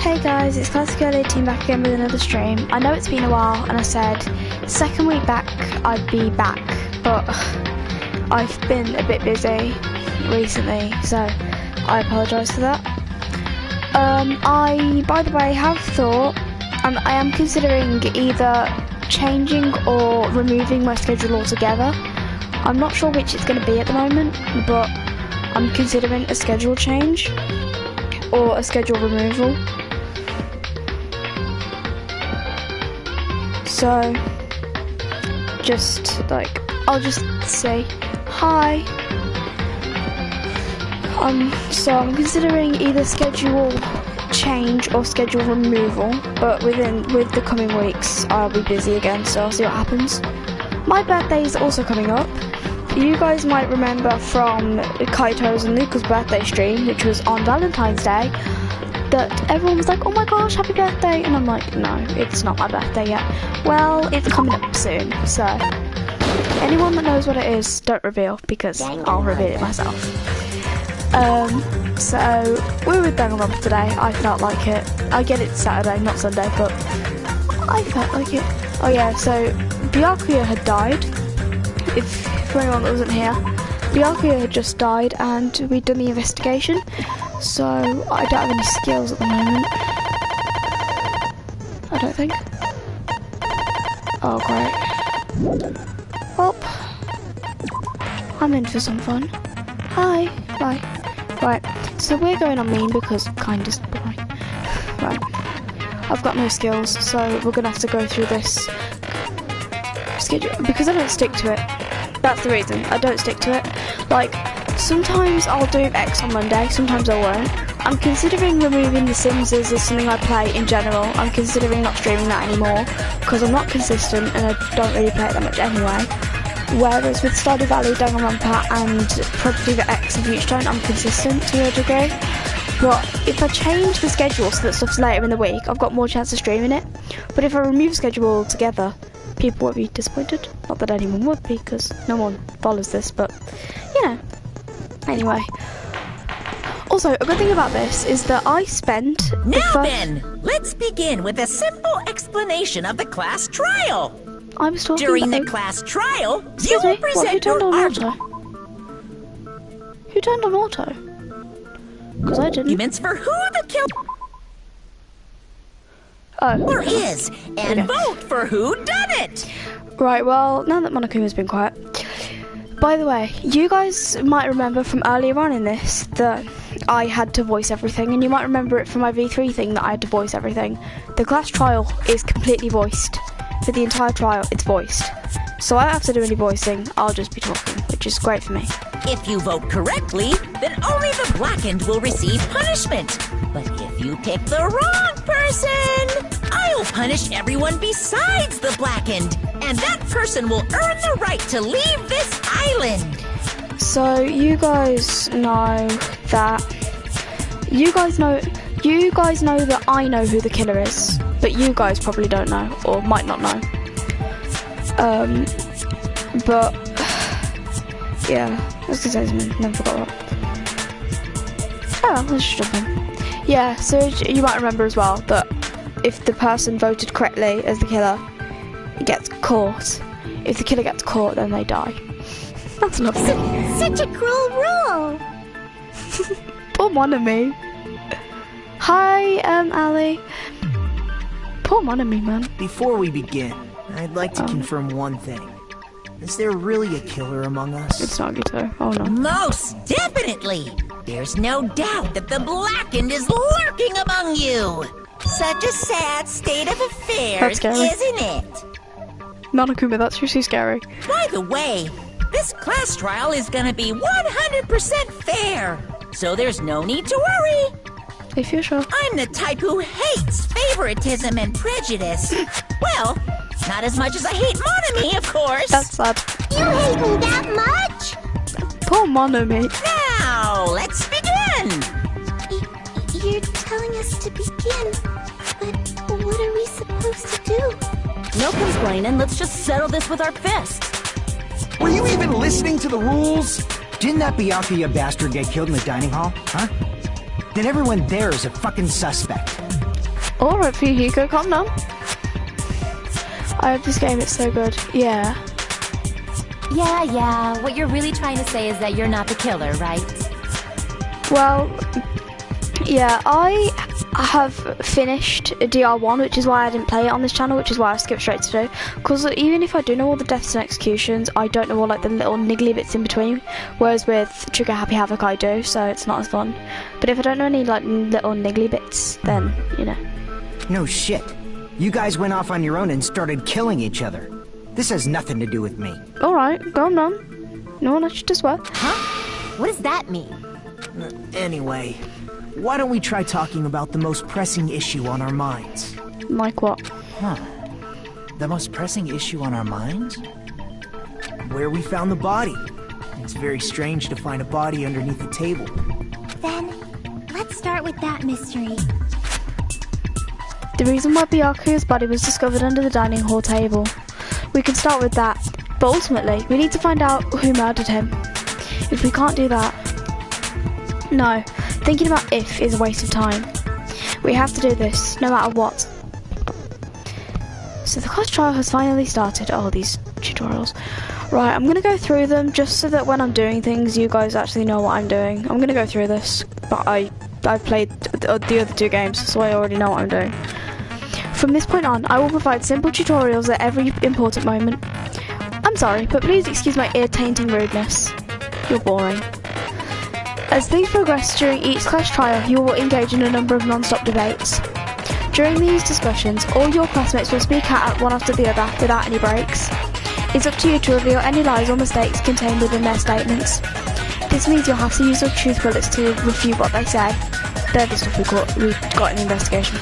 Hey guys, it's Classic Girly 18 back again with another stream. I know it's been a while and I said second week back I'd be back, but I've been a bit busy recently, so I apologise for that. I, by the way, have thought, and I am considering either changing or removing my schedule altogether. I'm not sure which it's going to be at the moment, but I'm considering a schedule change or a schedule removal. So, I'll just say hi. So I'm considering either schedule change or schedule removal, but with the coming weeks I'll be busy again, so I'll see what happens. My birthday is also coming up. You guys might remember from Kaito's and Luca's birthday stream, which was on Valentine's Day, that everyone was like, oh my gosh, happy birthday, and I'm like, no, it's not my birthday yet. Well, it's coming up soon, so anyone that knows what it is, don't reveal, because I'll reveal it myself. So we were with Danganronpa today. I felt like it. I get it Saturday, not Sunday, but I felt like it. Oh yeah, so Byakuya had died. For anyone that wasn't here, Byakuya had just died, and we'd done the investigation. So, I don't have any skills at the moment. I don't think. Oh, great. Well, I'm in for some fun. Hi. Bye. Right, so we're going on mean because kinda's boring. Right. I've got no skills, so we're going to have to go through this schedule. Because I don't stick to it. That's the reason. I don't stick to it. Like, sometimes I'll do X on Monday, sometimes I won't. I'm considering removing The Sims as something I play in general. I'm considering not streaming that anymore because I'm not consistent and I don't really play it that much anyway. Whereas with Stardew Valley, Danganronpa and probably the X and Future, I'm consistent to a degree. But if I change the schedule so that stuff's later in the week, I've got more chance of streaming it. But if I remove the schedule altogether, people won't be disappointed. Not that anyone would be, because no one follows this, but you know. Anyway. Also, a good thing about this is that I spent... Now then, let's begin with a simple explanation of the class trial. I was talking During about the class trial, you Excuse will me, present who turned on your auto? Who turned on auto? Because I didn't. arguments for who the killer Oh. is, and Okay. vote for who done it. Right, well, now that Monokuma's been quiet. By the way, you guys might remember from earlier on in this that I had to voice everything, and you might remember it from my V3 thing that I had to voice everything. The class trial is completely voiced. For the entire trial, it's voiced. So I don't have to do any voicing, I'll just be talking, which is great for me. If you vote correctly, then only the blackened will receive punishment. But if you pick the wrong person, I'll punish everyone besides the blackened, and that person will earn the right to leave this island. So you guys know that you guys know that I know who the killer is, but you guys probably don't know or might not know. But yeah, I was gonna say something, then forgot what. Oh well, let's just jump in. Yeah, so you might remember as well that if the person voted correctly as the killer, it gets caught. If the killer gets caught, then they die. That's lovely. Such a cruel rule. Poor Monami. Hi, Ali. Poor Monami, man. Before we begin, I'd like to confirm one thing. Is there really a killer among us? It's not Gito. Oh no. Most definitely. There's no doubt that the blackened is lurking among you. Such a sad state of affairs, That's scary. isn't it? Monokuma, that's really scary. By the way, this class trial is gonna be 100% fair, so there's no need to worry. If you're sure. I'm the type who hates favoritism and prejudice. Well, not as much as I hate Monami, of course. That's sad. You hate me that much? Poor Monami. Now, let's begin. You're telling us to begin, but what are we supposed to do? No complaining, let's just settle this with our fists. Were you even listening to the rules? Didn't that Byakuya bastard get killed in the dining hall, huh? Then everyone there is a fucking suspect. Alright for you, Hiko, calm down. I hope this game is so good. Yeah. Yeah, what you're really trying to say is that you're not the killer, right? Well, yeah, I have finished DR1, which is why I didn't play it on this channel, which is why I skipped straight to 2. Because even if I do know all the deaths and executions, I don't know all like the little niggly bits in between. Whereas with Trigger Happy Havoc I do, so it's not as fun. But if I don't know any like little niggly bits, then, you know. No shit. You guys went off on your own and started killing each other. This has nothing to do with me. Alright, go on. No one should as well. Huh? What does that mean? Anyway, why don't we try talking about the most pressing issue on our minds? Like what? Huh. The most pressing issue on our minds? Where we found the body. It's very strange to find a body underneath the table. Then, let's start with that mystery. The reason why Byakuya's body was discovered under the dining hall table. We can start with that, but ultimately, we need to find out who murdered him. If we can't do that... No, thinking about if is a waste of time. We have to do this, no matter what. So the class trial has finally started. Oh, these tutorials. Right, I'm going to go through them just so that when I'm doing things, you guys actually know what I'm doing. I'm going to go through this, but I've played the other 2 games, so I already know what I'm doing. From this point on, I will provide simple tutorials at every important moment. I'm sorry, but please excuse my ear-tainting rudeness. You're boring. As things progress during each class trial, you will engage in a number of non-stop debates. During these discussions, all your classmates will speak out one after the other without any breaks. It's up to you to reveal any lies or mistakes contained within their statements. This means you'll have to use your truth bullets to refute what they say. They're the stuff we got in the investigation.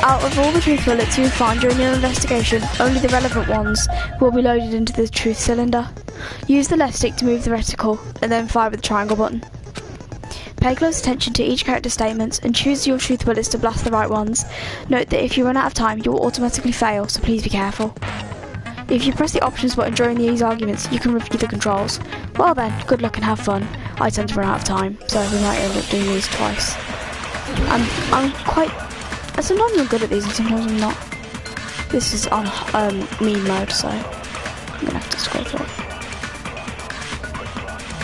Out of all the truth bullets you find during your investigation, only the relevant ones will be loaded into the truth cylinder. Use the left stick to move the reticle, and then fire with the triangle button. Pay close attention to each character's statements, and choose your truth bullets to blast the right ones. Note that if you run out of time, you will automatically fail, so please be careful. If you press the options button during these arguments, you can review the controls. Well then, good luck and have fun. I tend to run out of time, so we might end up doing these twice. Sometimes I'm good at these and sometimes I'm not. This is on meme mode, so I'm gonna have to scroll through.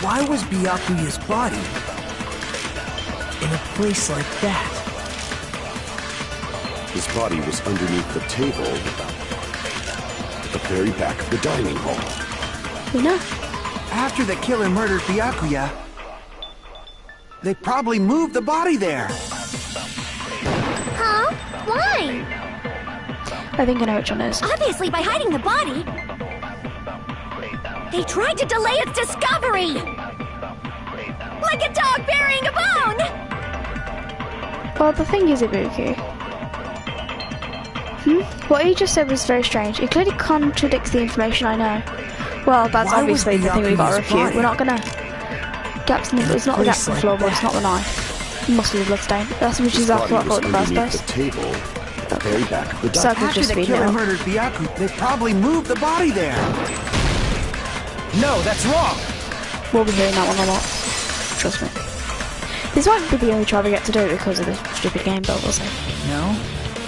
Why was Byakuya's body in a place like that? His body was underneath the table at the very back of the dining hall. We know. After the killer murdered Byakuya, they probably moved the body there. Huh? Why? I think I know which one it is. Obviously by hiding the body. They tried to delay its discovery! Like a dog burying a bone! Well, the thing is, Ibuki. What he just said was very strange. It clearly contradicts the information I know. Well, that's obviously the thing we've got to refute. We're not gonna... Gaps in the... It's not the gaps in the floor, but it's not the knife. It must be the bloodstain. That's which is exactly what I thought in the first place. The table, the very back of the Circle's just After the speeding it killer up. murdered Byakuya, they probably moved the body there. No, that's wrong. We'll be hearing that one a lot. Trust me. This might be the only try we get to do it because of this stupid game build, we'll see. No,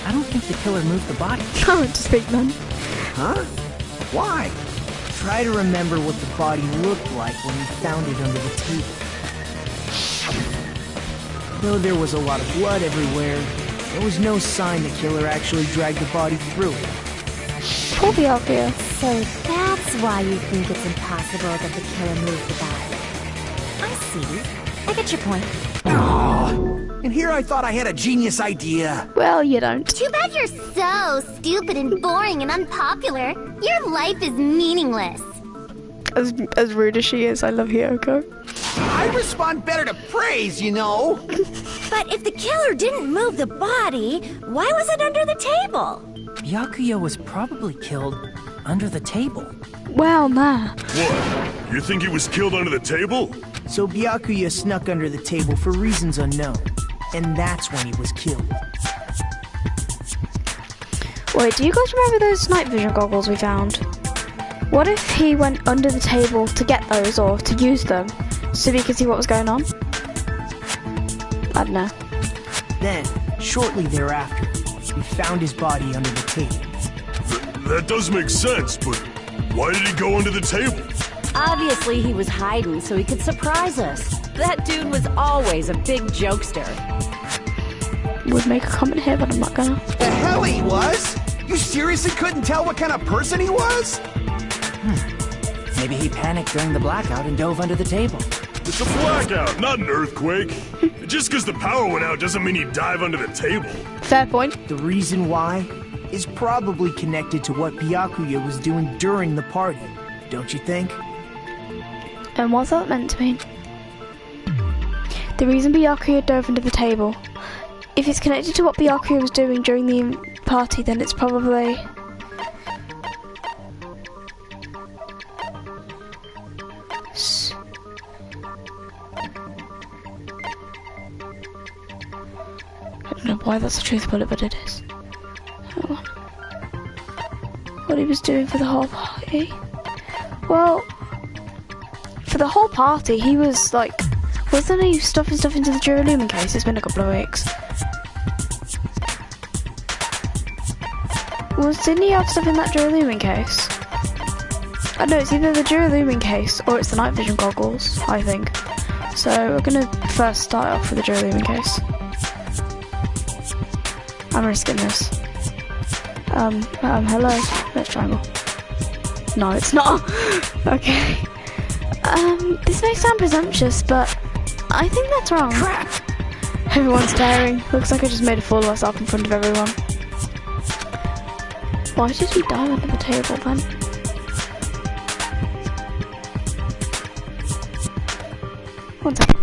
I don't think the killer moved the body. I went to speak then. Huh? Why? Try to remember what the body looked like when we found it under the table. Though there was a lot of blood everywhere, there was no sign the killer actually dragged the body through it. Poor Byakuya. So that's why you think it's impossible that the killer moved the body. I see. I get your point. And here I thought I had a genius idea. Well, you don't. Too bad you're so stupid and boring and unpopular. Your life is meaningless. As rude as she is, I love Hiyoko. I respond better to praise, you know. But if the killer didn't move the body, why was it under the table? Byakuya was probably killed under the table. Well, nah. What? You think he was killed under the table? So Byakuya snuck under the table for reasons unknown. And that's when he was killed. Wait, do you guys remember those night vision goggles we found? What if he went under the table to get those, or to use them, so we could see what was going on? I don't know. Then, shortly thereafter, we found his body under the table. That does make sense, but why did he go under the table? Obviously, he was hiding so he could surprise us. That dude was always a big jokester. Would make a comment here, but I'm not gonna. The hell he was? You seriously couldn't tell what kind of person he was? Maybe he panicked during the blackout and dove under the table. It's a blackout, not an earthquake. Just because the power went out doesn't mean he'd dive under the table. Fair point. The reason why is probably connected to what Byakuya was doing during the party, don't you think? And what's that meant to mean? The reason Byakuya dove under the table. If it's connected to what Byakuya was doing during the party, then it's probably... I don't know why that's a truth bullet, but it is. Hang on. What he was doing for the whole party? Well, for the whole party, he was like... Wasn't he stuffing stuff into the Duralumin case? It's been a couple of weeks. Didn't he have stuff in that Duralumin case? I know it's either the Duralumin case or it's the night vision goggles, I think. So we're gonna first start off with the Duralumin case. I'm risking this. Hello. Let's triangle. No, it's not. Okay. This may sound presumptuous, but I think that's wrong. Crap! Everyone's staring. Looks like I just made a fool of myself in front of everyone. Why did he dive under the table then? One second.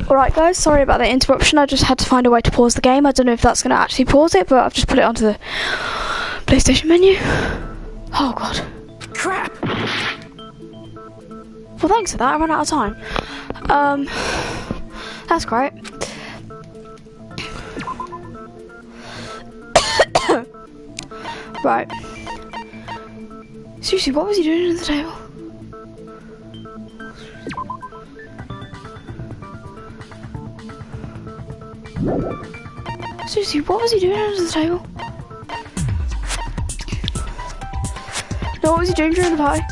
Alright guys, sorry about the interruption, I just had to find a way to pause the game. I don't know if that's going to actually pause it, but I've just put it onto the PlayStation menu. Oh god. Crap! Well thanks for that, I ran out of time. That's great. Right. Seriously, what was he doing under the table? Seriously, what was he doing under the table? No, what was he doing during the party?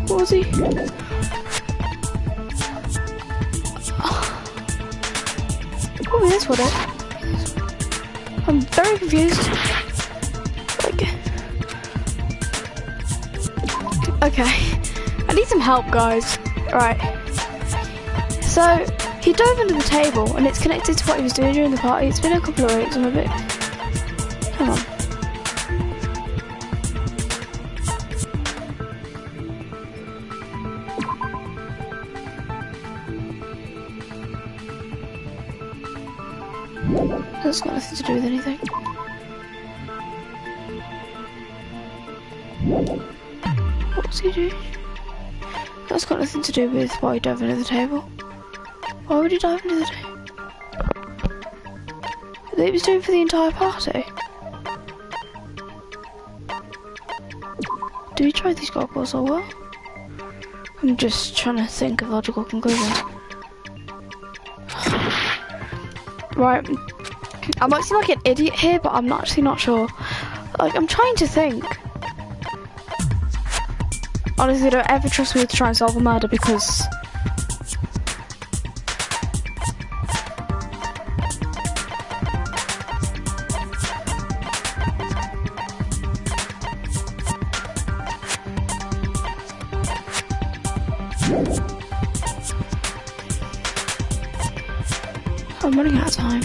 What was he? Oh, that's what it. I'm very confused. Okay, I need some help, guys. Right. So, he dove under the table, and it's connected to what he was doing during the party. It's been a couple of weeks, I'm a bit... Hang on. That's got nothing to do with anything. What's he doing? That's got nothing to do with why he dove into the table. Why would he dive into the table? That he was doing for the entire party. Do we try these goggles or what? I'm just trying to think of logical conclusions. Right, I might seem like an idiot here, but I'm actually not sure. Like, I'm trying to think. Honestly, don't ever trust me to try and solve a murder because... I'm running out of time.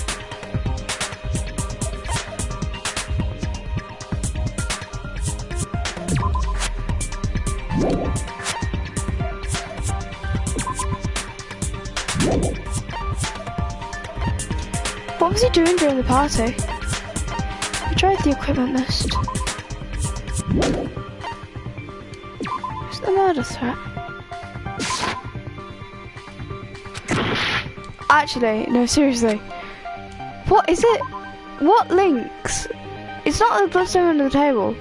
What was he doing during the party? He tried the equipment list. What's the murder threat? Actually, no, seriously. What is it? What links? It's not the bloodstone under the table.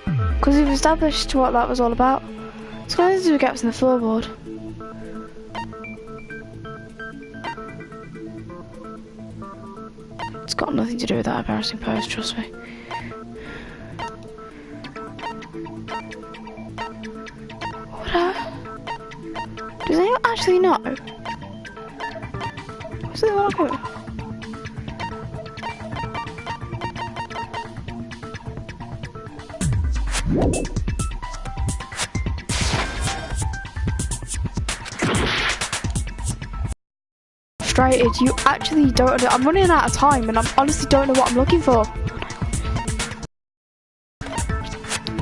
Because we've established what that was all about. It's going to do with gaps in the floorboard. It's got nothing to do with that embarrassing pose, trust me. Does anyone actually know? What's the one over? Frustrated, you actually don't know. I'm running out of time and I honestly don't know what I'm looking for.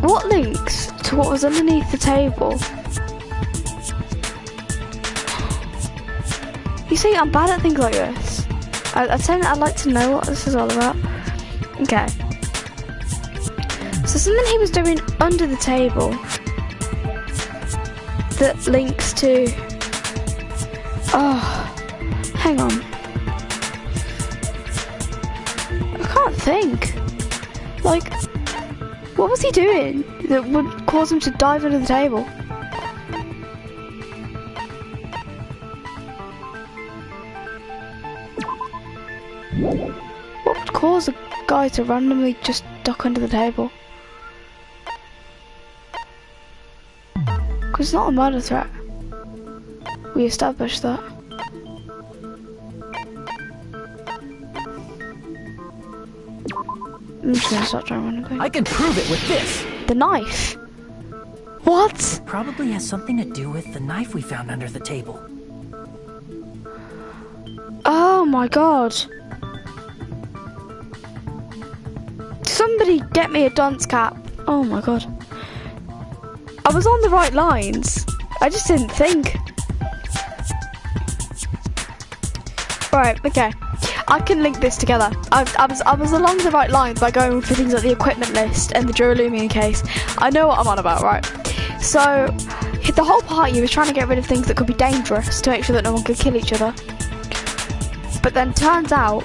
What links to what was underneath the table? You see, I'm bad at things like this. I'd like to know what this is all about. Okay. So something he was doing under the table that links to... Oh, hang on. I can't think. Like, what was he doing that would cause him to dive under the table? What would cause a guy to randomly just duck under the table? Because it's not a murder threat. We established that. I'm just gonna start trying randomly. I can prove it with this! The knife? What? Probably has something to do with the knife we found under the table. Oh my god. Somebody get me a dunce cap. Oh my god. I was on the right lines. I just didn't think. Right, okay. I can link this together. I was along the right lines by going for things like the equipment list and the Duralumion case. I know what I'm on about, right? So, the whole party was trying to get rid of things that could be dangerous to make sure that no one could kill each other. But then turns out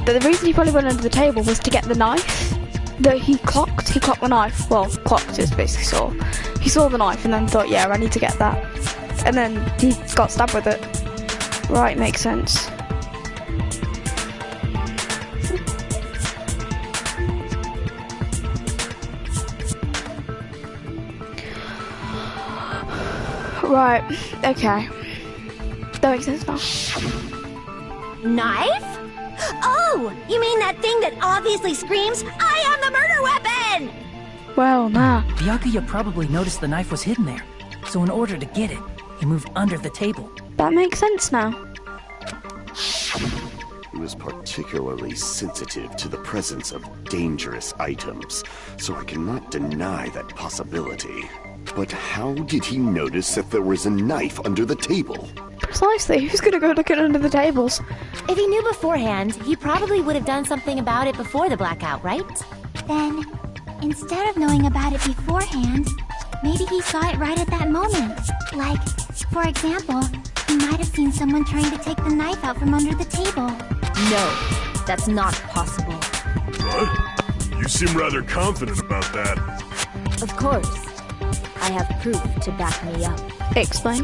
that the reason he probably went under the table was to get the knife that he clocked the knife. Well, clocked is basically saw. He saw the knife and then thought, yeah, I need to get that. And then he got stabbed with it. Right, makes sense. Right, okay. That makes sense now. Knife? Oh, you mean that thing that obviously screams, I am the murder weapon! Well, nah. Byakuya probably noticed the knife was hidden there. So in order to get it, he moved under the table. That makes sense now. He was particularly sensitive to the presence of dangerous items, so I cannot deny that possibility. But how did he notice that there was a knife under the table? Precisely. Who's gonna go looking under the tables? If he knew beforehand, he probably would have done something about it before the blackout, right? Then, instead of knowing about it beforehand, maybe he saw it right at that moment. Like, for example, he might have seen someone trying to take the knife out from under the table. No, that's not possible. What? You seem rather confident about that. Of course. I have proof to back me up. Explain.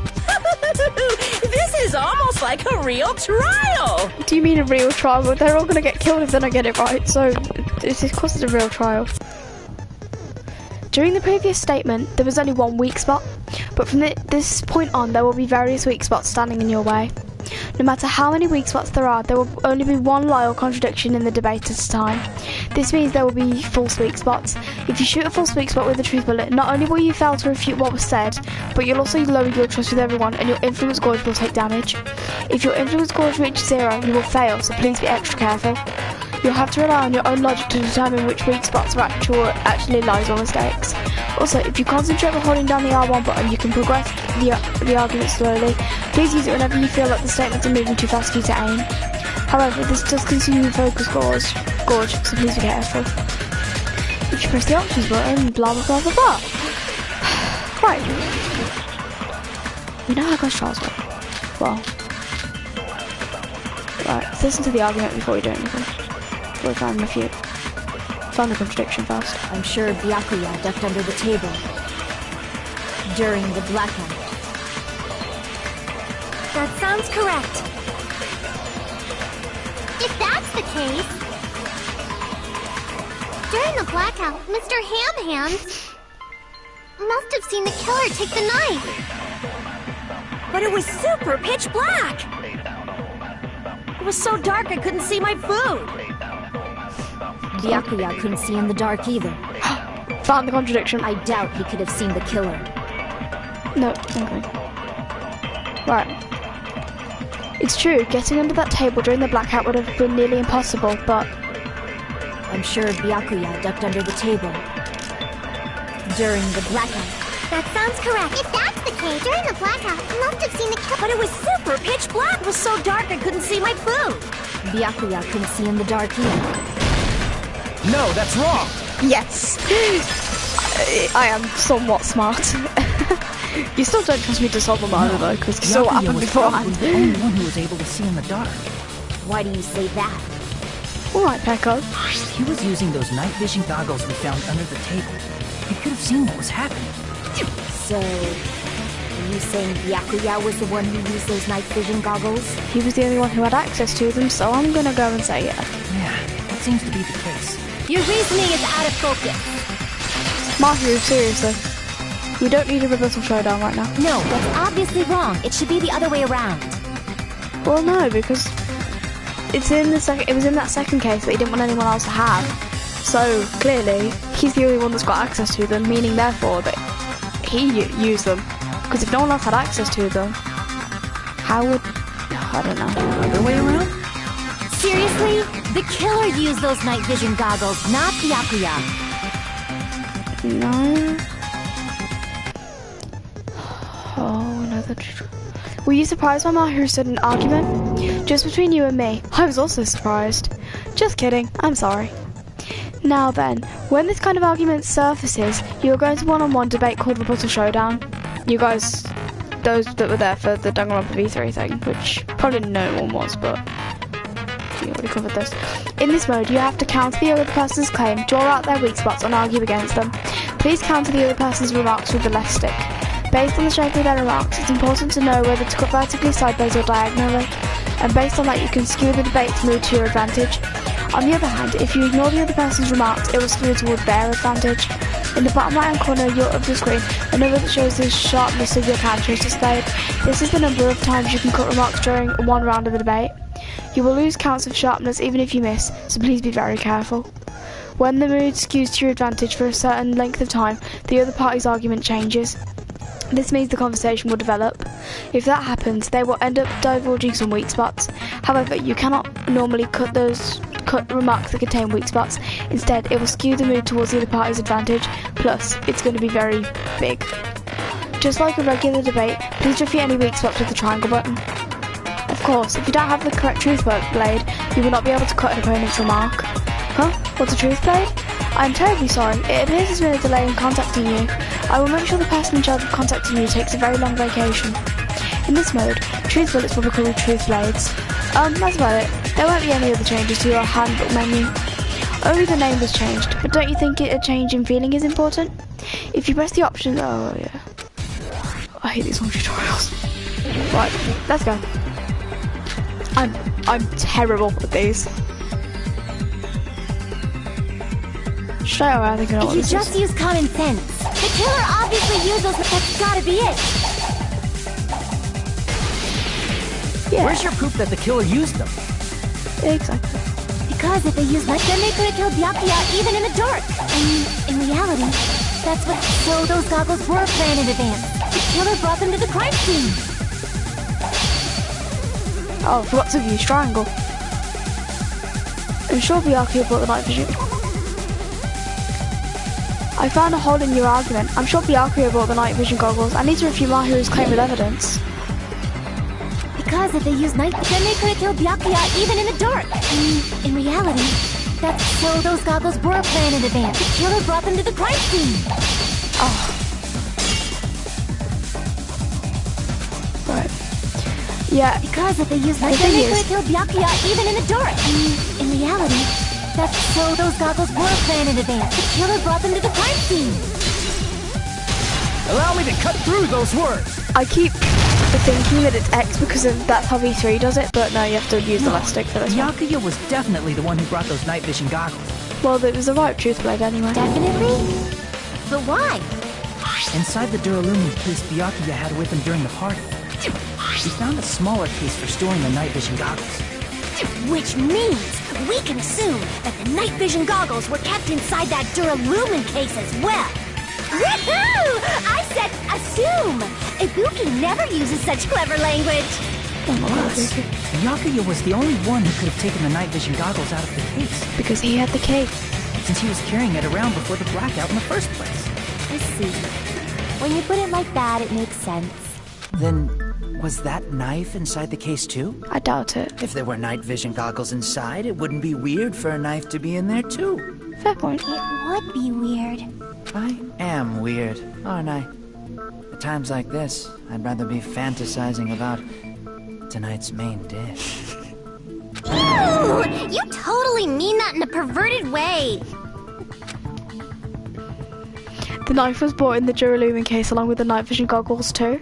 This is almost like a real trial. Do you mean a real trial? But they're all gonna get killed if they don't get it right, so this is cause it's a real trial. During the previous statement, there was only one weak spot, but from this point on, there will be various weak spots standing in your way. No matter how many weak spots there will only be one lie or contradiction in the debate at a time. This means there will be false weak spots. If you shoot a false weak spot with a truth bullet, not only will you fail to refute what was said, but you'll also lower your trust with everyone and your influence gauge will take damage. If your influence gauge reaches 0, you will fail, so please be extra careful. You'll have to rely on your own logic to determine which weak spots are actually lies or mistakes. Also, if you concentrate on holding down the R1 button, you can progress the argument slowly. Please use it whenever you feel like the statements are moving too fast for you to aim. However, this does consume your focus gauge, so please be careful. If you press the options button, blah blah blah blah blah. Right. We know how Ghost Trials work. Well. Right, let's listen to the argument before we do anything. We'll find a few. Find the contradiction first. I'm sure Byakuya ducked under the table during the blackout. That sounds correct. If that's the case... During the blackout, Mr. Ham-Hands must have seen the killer take the knife. But it was super pitch black. It was so dark I couldn't see my food. Byakuya couldn't see in the dark either. Found the contradiction. I doubt he could have seen the killer. No, okay. Right. It's true, getting under that table during the blackout would have been nearly impossible, but... I'm sure Byakuya ducked under the table during the blackout. That sounds correct. If that's the case, during the blackout, he must have seen the killer. But it was super pitch black. It was so dark I couldn't see my food. Byakuya couldn't see in the dark either. No, that's wrong! Yes! I am somewhat smart. You still don't trust me to solve a murder though, because you saw what happened beforehand. The only one who was able to see in the dark. Why do you say that? Alright, Pekko. He was using those night vision goggles we found under the table. He could have seen what was happening. So, are you saying Byakuya was the one who used those night vision goggles? He was the only one who had access to them, so I'm gonna go and say yeah. Yeah, that seems to be the case. Your reasoning is out of focus. Mahiru, seriously. We don't need a rebuttal showdown right now. No, that's obviously wrong. It should be the other way around. Well, no, because it was in that second case that he didn't want anyone else to have. So, clearly, he's the only one that's got access to them, meaning therefore that he used them. Because if no one else had access to them, how would... I don't know. Other way around? Seriously? The killer used those night vision goggles, not Byakuya. No. Oh, another... Were you surprised when Mahiru said an argument? Just between you and me, I was also surprised. Just kidding, I'm sorry. Now then, when this kind of argument surfaces, you're going to one-on-one debate called Rebuttal Showdown. You guys, those that were there for the Danganronpa V3 thing, which probably no one was, but we already covered this. In this mode, you have to counter the other person's claim, draw out their weak spots, and argue against them. Please counter the other person's remarks with the left stick. Based on the shape of their remarks, it's important to know whether to cut vertically, sideways, or diagonally, and based on that, you can skew the debate's mood to your advantage. On the other hand, if you ignore the other person's remarks, it will skew toward their advantage. In the bottom right hand corner of the screen, a number that shows the sharpness of your counter is displayed. This is the number of times you can cut remarks during one round of the debate. You will lose counts of sharpness even if you miss, so please be very careful. When the mood skews to your advantage for a certain length of time, the other party's argument changes. This means the conversation will develop. If that happens, they will end up divulging some weak spots. However, you cannot normally cut remarks that contain weak spots. Instead, it will skew the mood towards the other party's advantage. Plus, it's going to be very big. Just like a regular debate, please defeat any weak spots with the triangle button. Of course, if you don't have the correct truth blade, you will not be able to cut an opponent's remark. Huh? What's a truth blade? I am terribly sorry. It appears there's been a delay in contacting you. I will make sure the person in charge of contacting you takes a very long vacation. In this mode, truth bullets will be called truth blades. That's about it. There won't be any other changes to your handbook menu. Only the name was changed, but don't you think a change in feeling is important? If you press the option... Oh, yeah. I hate these long tutorials. Right, let's go. I'm terrible at these. Straight away, I think I know what this is. If you just use common sense, the killer obviously used those. That's gotta be it. Yeah. Where's your proof that the killer used them? Exactly. Because if they used light, then they could have killed Byakuya even in the dark. I mean, in reality, that's what. So those goggles were planned in advance. The killer brought them to the crime scene. Oh, I forgot to use triangle. I'm sure Byakuya bought the night vision. I found a hole in your argument. I'm sure Byakuya bought the night vision goggles. I need to refute Mahiru's claim with evidence. Because if they used night, then they could have killed Byakuya even in the dark. I mean, in reality, that's so those goggles were planned in advance. The killer brought them to the crime scene. Oh. Right. Yeah. Because if they used night, then they could have killed Byakuya even in the dark. I mean, in reality, that's so those goggles were planned in advance. The killer brought them to the crime scene. Allow me to cut through those words. I keep thinking that it's X because that's how V3 does it, but no, you have to use the left stick for this one. Byakuya was definitely the one who brought those night vision goggles. Well, it was the right truth blade anyway. Definitely? But why? Inside the Duralumin case Byakuya had with him during the party, we found a smaller case for storing the night vision goggles. Which means we can assume that the night vision goggles were kept inside that Duralumin case as well. Woohoo! I said assume! Ibuki never uses such clever language. Plus, Byakuya was the only one who could have taken the night vision goggles out of the case. Because he had the key. Since he was carrying it around before the blackout in the first place. I see. When you put it like that, it makes sense. Then, was that knife inside the case too? I doubt it. If there were night vision goggles inside, it wouldn't be weird for a knife to be in there too. Fair point. It would be weird. I am weird, aren't I? At times like this, I'd rather be fantasizing about tonight's main dish. Ew! You totally mean that in a perverted way. The knife was bought in the Duralumin case along with the night vision goggles too?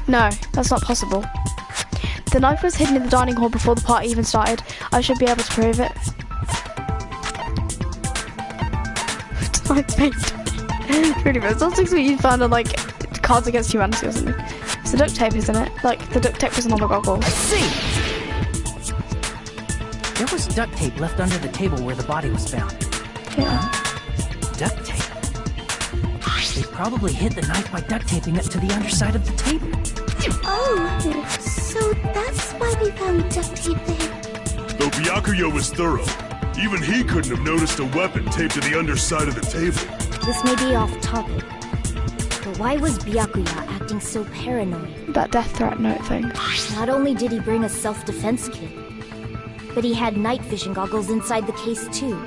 No, that's not possible. The knife was hidden in the dining hall before the party even started. I should be able to prove it. Tonight's main dish. Really bad. It's not something you found on like Cards Against Humanity or something. It's the duct tape, isn't it? Like the duct tape wasn't on the goggles. I see! There was duct tape left under the table where the body was found. Yeah. Duct tape? They probably hid the knife by duct taping it to the underside of the table. Oh, so that's why we found duct tape there. Though Byakuya was thorough, even he couldn't have noticed a weapon taped to the underside of the table. This may be off topic, but why was Byakuya acting so paranoid? That death threat note thing. Not only did he bring a self-defense kit, but he had night vision goggles inside the case too.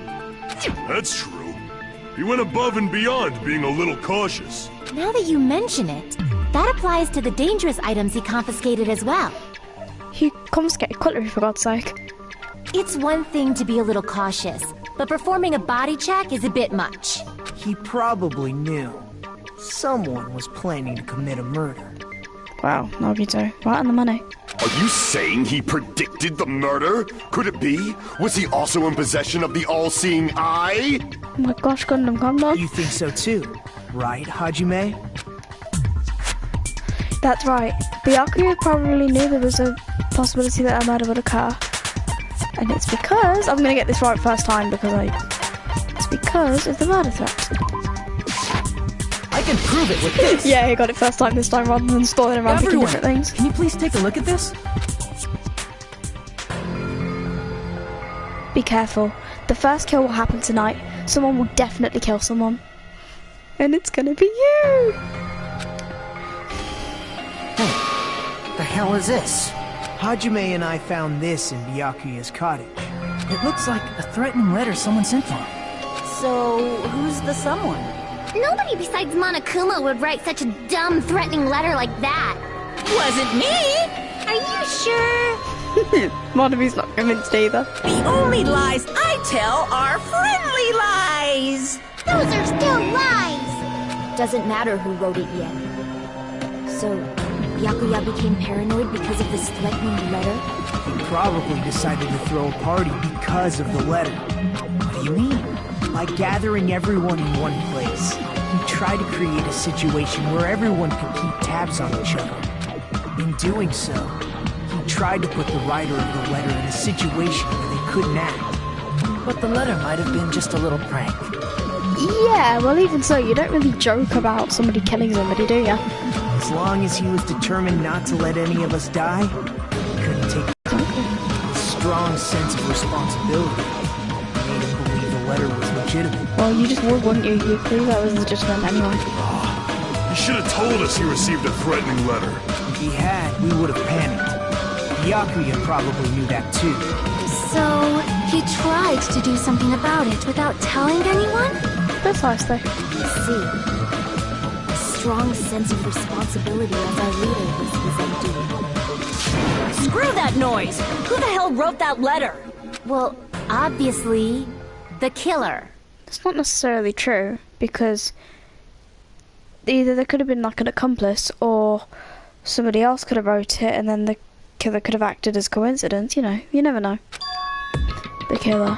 That's true. He went above and beyond being a little cautious. Now that you mention it, that applies to the dangerous items he confiscated as well. He confiscated cutlery for God's sake. It's one thing to be a little cautious, but performing a body check is a bit much. He probably knew. Someone was planning to commit a murder. Wow, Nagito. Right on the money. Are you saying he predicted the murder? Could it be? Was he also in possession of the all-seeing eye? Oh my gosh, Gundam, calm down. You think so too, right, Hajime? That's right. Byakuya probably knew there was a possibility that a murder would occur. And it's because... I'm gonna get this right first time because it's because of the murder threat. I can prove it with this! Yeah, he got it first time this time rather than spoiling around picking different things. Can you please take a look at this? Be careful. The first kill will happen tonight. Someone will definitely kill someone. And it's gonna be you! hell is this? Hajime and I found this in Byakuya's cottage. It looks like a threatening letter someone sent to him. So, who's the someone? Nobody besides Monokuma would write such a dumb, threatening letter like that. Wasn't me! Are you sure? Monabi's not convinced either. The only lies I tell are friendly lies! Those are still lies! Doesn't matter who wrote it yet. So, Byakuya became paranoid because of this threatening letter? He probably decided to throw a party because of the letter. What do you mean? By gathering everyone in one place, he tried to create a situation where everyone could keep tabs on each other. In doing so, he tried to put the writer of the letter in a situation where they couldn't act. But the letter might have been just a little prank. Yeah, well even so, you don't really joke about somebody killing somebody, do ya? As long as he was determined not to let any of us die, he couldn't take a strong sense of responsibility. Made him believe the letter was legitimate. Well, you just would, wouldn't you? You'd believe that was legitimate anyway. You should have told us you received a threatening letter. If he had, we would have panicked. Byakuya probably knew that too. So, he tried to do something about it without telling anyone? Precisely. I see. A strong sense of responsibility as our leader was undoing. Screw that noise! Who the hell wrote that letter? Well, obviously, the killer. It's not necessarily true, because either there could have been like an accomplice, or somebody else could have wrote it, and then the killer could have acted as coincidence, you know. You never know. The killer.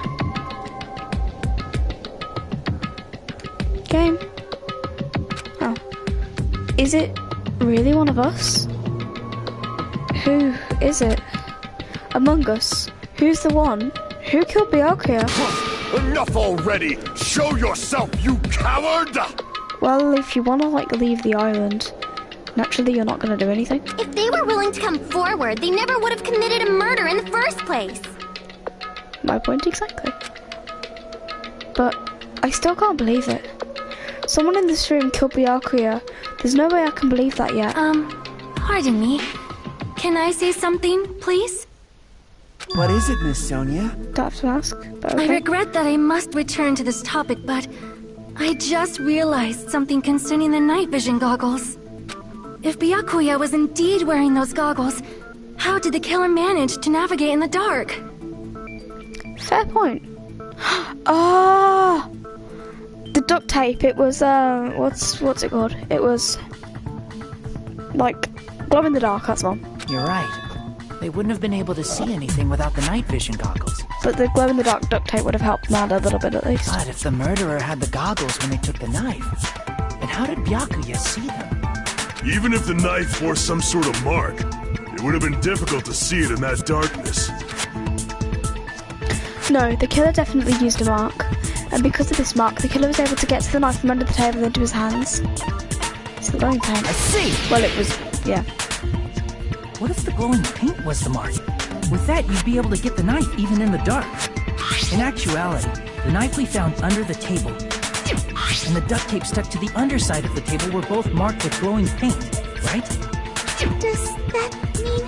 Game. Oh. Is it really one of us? Who is it? Among us? Who's the one? Who killed Byakuya? Enough already! Show yourself, you coward! Well, if you want to, like, leave the island, naturally you're not going to do anything. If they were willing to come forward, they never would have committed a murder in the first place. My point exactly. But I still can't believe it. Someone in this room killed Byakuya. There's no way I can believe that yet. Pardon me. Can I say something, please? What is it, Miss Sonia? Don't have to ask, but I okay. regret that I must return to this topic, but I just realized something concerning the night vision goggles. If Byakuya was indeed wearing those goggles, how did the killer manage to navigate in the dark? Fair point. Ah, the duct tape. It was what's it called? It was like glow in the dark. That's one. You're right. They wouldn't have been able to see anything without the night vision goggles. But the glow in the dark duct tape would have helped them out a little bit at least. But if the murderer had the goggles when they took the knife, then how did Byakuya see them? Even if the knife bore some sort of mark, it would have been difficult to see it in that darkness. No, the killer definitely used a mark, and because of this mark, the killer was able to get to the knife from under the table into his hands. It's the glowing paint. I see! Well, it was, yeah. What if the glowing paint was the mark? With that, you'd be able to get the knife even in the dark. In actuality, the knife we found under the table and the duct tape stuck to the underside of the table were both marked with glowing paint, right? Does that mean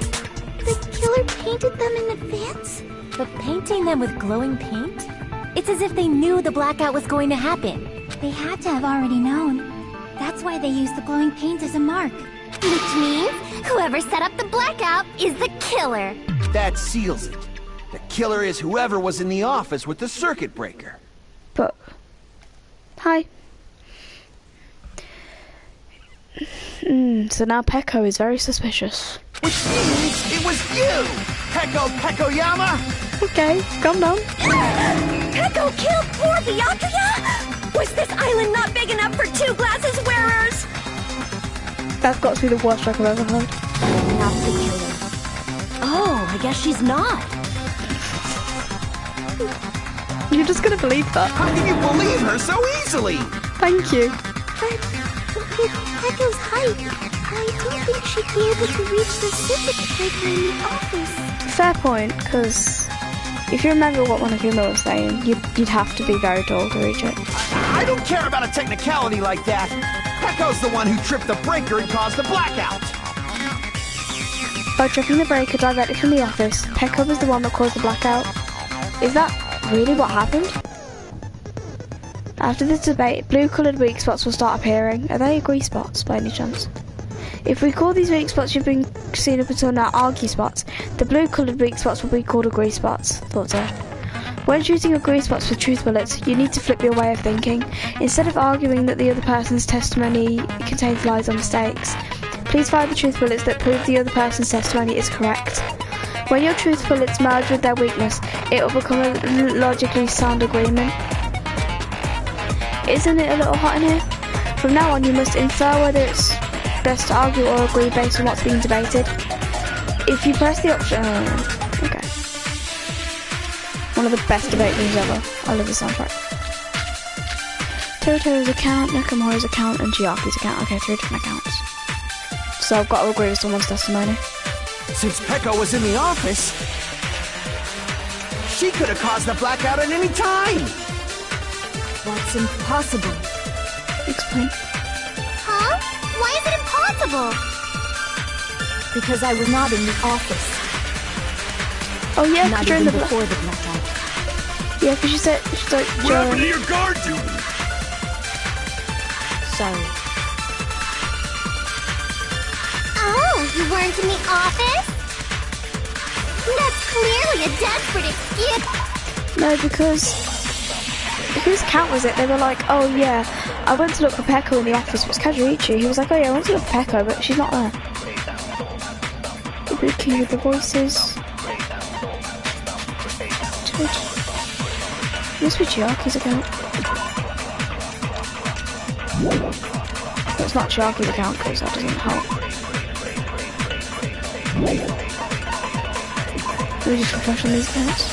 the killer painted them in advance? But painting them with glowing paint? It's as if they knew the blackout was going to happen. They had to have already known. That's why they used the glowing paint as a mark. Which means whoever set up the blackout is the killer. That seals it. The killer is whoever was in the office with the circuit breaker. But, hi. So now Peko is very suspicious. Which means it was you! Pekoyama! Okay, calm down. Peko killed poor Byakuya? Was this island not big enough for 2 glasses wearers? That's got to be the worst joke I've ever heard. Not the killer. Oh, I guess she's not. You're just gonna believe that. How can you believe her so easily? Thank you. But with Peko's height, I don't think she'd be able to reach the circuit breaker in the office. Fair point, because if you remember what Monokuma was saying, you'd have to be very tall to reach it. I don't care about a technicality like that. Peko's the one who tripped the breaker and caused the blackout. By tripping the breaker directly from the office, Pekka was the one that caused the blackout. Is that really what happened? After this debate, blue-coloured weak spots will start appearing. Are they grease spots by any chance? If we call these weak spots you've been seen up until now argue spots, the blue-coloured weak spots will be called grease spots. Thought so. When choosing your grease spots for truth bullets, you need to flip your way of thinking. Instead of arguing that the other person's testimony contains lies or mistakes, please fire the truth bullets that prove the other person's testimony is correct. When your truth bullets merge with their weakness, it will become a logically sound agreement. Isn't it a little hot in here? From now on, you must infer whether it's best to argue or agree based on what's being debated. If you press the option... okay. One of the best debate rooms ever. I love the soundtrack. Toto's account, Nakamura's account, and Chiaki's account. Okay, 3 different accounts. So I've got to agree with someone's testimony. Since Pekka was in the office, she could have caused the blackout at any time! That's impossible. Explain. Huh? Why is it impossible? Because I was not in the office. Oh yeah, not during even the before the blackout. yeah, because she's like, What happened to your guard duty? Sorry. Oh, you weren't in the office? That's clearly a desperate excuse. no, because whose account was it? They were like, oh yeah, I went to look for Pekka in the office. It was Kazuichi. He was like, oh yeah, I went to look for Pekka, but she's not there. The key with the voices. Must be Chiaki's account. But it's not Chiaki's account because that doesn't help. Do we just refresh on these accounts?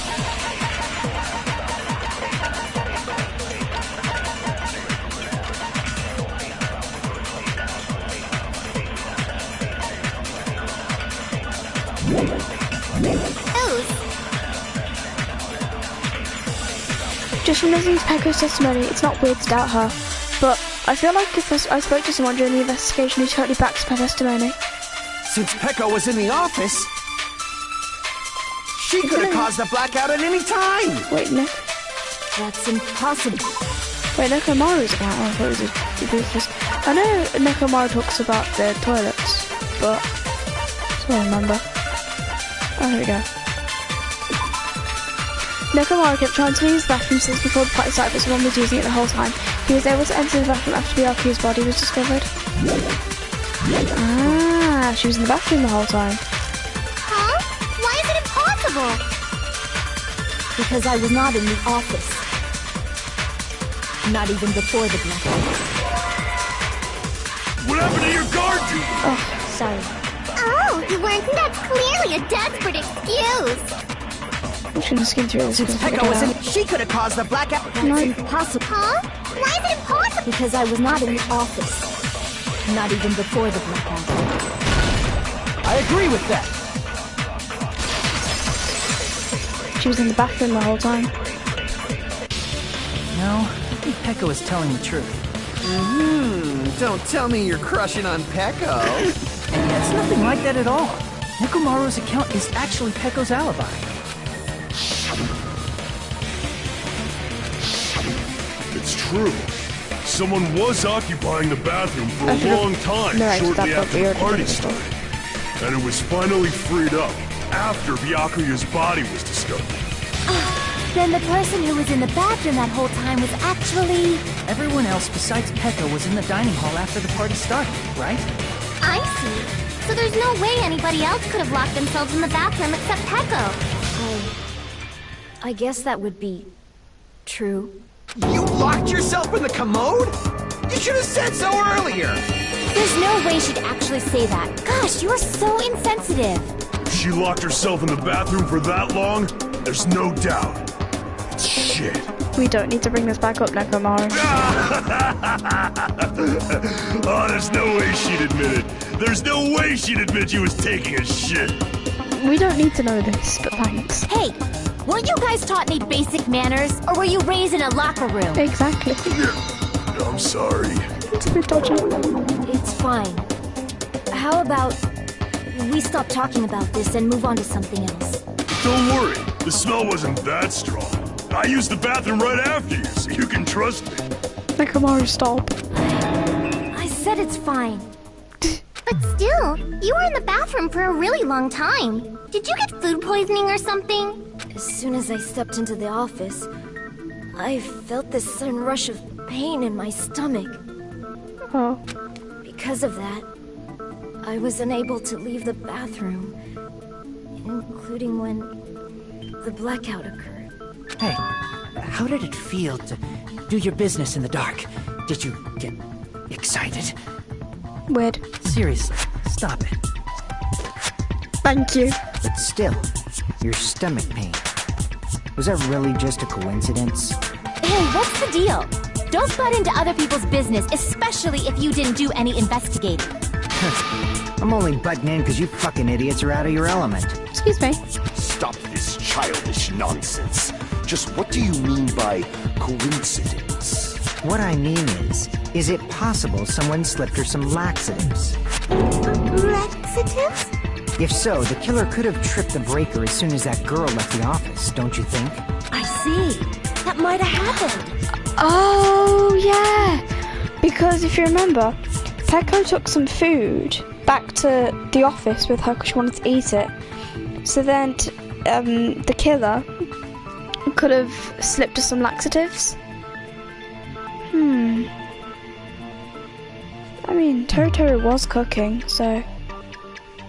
Just from listening to Pekka's testimony, it's not weird to doubt her, but I feel like if I spoke to someone during the investigation who totally backs her testimony. Since Pekka was in the office, she could have caused the blackout at any time! Wait, Nick. That's impossible. Wait, Nekomaru's account? Oh, I thought it was the Goofus. I know Nekomaru talks about the toilets, but that's what I remember. Oh, here we go. Nekomaru kept trying to use the bathroom since before the party started, but someone was using it the whole time. He was able to enter the bathroom after Byakuya's body was discovered. Ah, she was in the bathroom the whole time. Huh? Why is it impossible? Because I was not in the office. Not even before the blackout. What happened to your guard duty? Oh, sorry. Oh, you weren't. That's clearly a desperate excuse. I'm just gonna skim through this. Since Pekka was in, she could have caused the blackout. That's impossible. Huh? Why is it impossible? Because I was not in the office. Not even before the blackout. I agree with that. She was in the bathroom the whole time. No, I think Pekka was telling the truth. Don't tell me you're crushing on Pekka. It's nothing like that at all. Nekomaru's account is actually Pekko's alibi. It's true. Someone was occupying the bathroom for a long time shortly after the party started. And it was finally freed up after Byakuya's body was discovered. Then the person who was in the bathroom that whole time was actually... Everyone else besides Pekka was in the dining hall after the party started, right? I see. So there's no way anybody else could have locked themselves in the bathroom except Pekka. I guess that would be... true. You locked yourself in the commode? You should have said so earlier! There's no way she'd actually say that. Gosh, you are so insensitive. If she locked herself in the bathroom for that long, there's no doubt. It's shit. We don't need to bring this back up, Nekomaru. Oh, there's no way she'd admit it. There's no way she'd admit you was taking a shit. We don't need to know this, but thanks. Hey, weren't you guys taught any basic manners? Or were you raised in a locker room? Exactly. I'm sorry. It's a bit dodgy. It's fine. How about we stop talking about this and move on to something else? Don't worry, the smell wasn't that strong. I used the bathroom right after you, so you can trust me. Nekomaru, stop. I said it's fine. But still, you were in the bathroom for a really long time. Did you get food poisoning or something? As soon as I stepped into the office, I felt this sudden rush of pain in my stomach. Oh. Because of that, I was unable to leave the bathroom, including when the blackout occurred. Hey, how did it feel to do your business in the dark? Did you get excited? Weird. Seriously, stop it. Thank you. But still, your stomach pain. Was that really just a coincidence? Hey, what's the deal? Don't butt into other people's business, especially if you didn't do any investigating. I'm only butting in because you fucking idiots are out of your element. Excuse me. Stop this childish nonsense. Just what do you mean by coincidence? What I mean is it possible someone slipped her some laxatives? Laxatives? If so, the killer could have tripped the breaker as soon as that girl left the office, don't you think? I see. That might have happened. Oh, yeah. Because if you remember, Peko took some food back to the office with her because she wanted to eat it. So then the killer could have slipped her some laxatives. I mean, Toru was cooking, so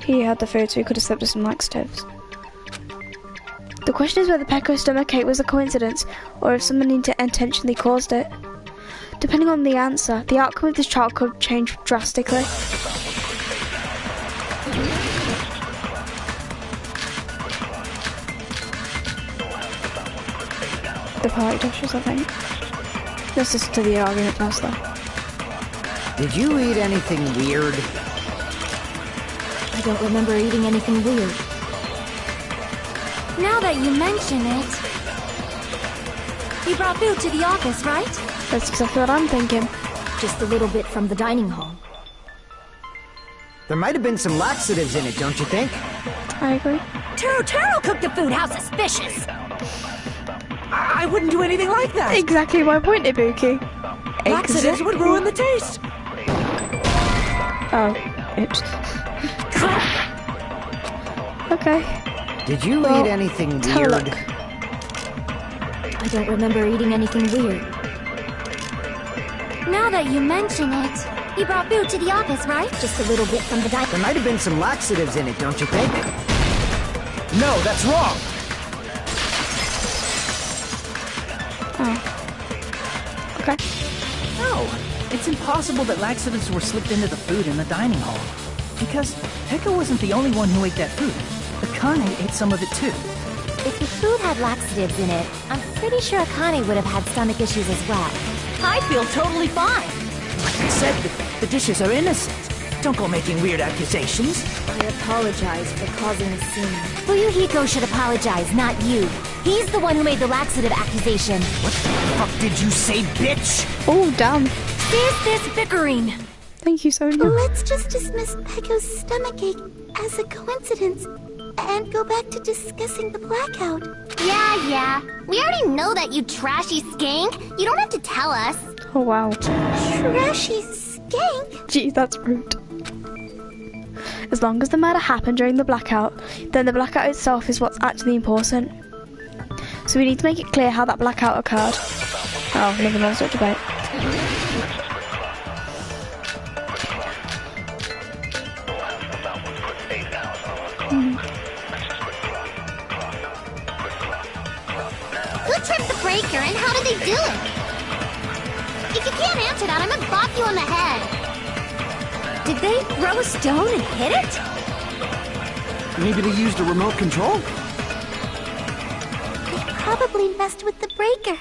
he had the food, so he could have slipped her some laxatives. The question is whether Peko's stomachache was a coincidence, or if someone intentionally caused it. Depending on the answer, the outcome of this trial could change drastically. The party dishes, I think. Let's listen to the argument first, though. Did you eat anything weird? I don't remember eating anything weird. Now that you mention it... You brought food to the office, right? That's exactly what I'm thinking. Just a little bit from the dining hall. There might have been some laxatives in it, don't you think? I agree. Taro cooked the food. How suspicious! I wouldn't do anything like that. Exactly my point, Ibuki. Laxatives would ruin the taste. Oh, oops. Okay. Did you eat anything have a weird? look. I don't remember eating anything weird. Now that you mention it... You brought food to the office, right? Just a little bit from the dining hall. There might have been some laxatives in it, don't you think? No, that's wrong. Oh. Okay. No, it's impossible that laxatives were slipped into the food in the dining hall. Because Peko wasn't the only one who ate that food. Akane ate some of it too. If the food had laxatives in it, I'm pretty sure Akane would have had stomach issues as well. I feel totally fine. Like I said, the dishes are innocent. Don't go making weird accusations. I apologize for causing a scene. Fuyuhiko should apologize, not you. He's the one who made the laxative accusation. What the fuck did you say, bitch? Oh, damn. Cease this bickering! Thank you, Sonia. Let's just dismiss Peko's stomachache as a coincidence and go back to discussing the blackout. Yeah. We already know that, you trashy skank. You don't have to tell us. Oh, wow. Trashy skank? Gee, that's rude. As long as the murder happened during the blackout, then the blackout itself is what's actually important. So we need to make it clear how that blackout occurred. Oh, another monster debate. Who tripped the breaker and how did they do it? If you can't answer that, I'm gonna bop you on the head. Did they throw a stone and hit it? Maybe they used a remote control? They probably messed with the breaker.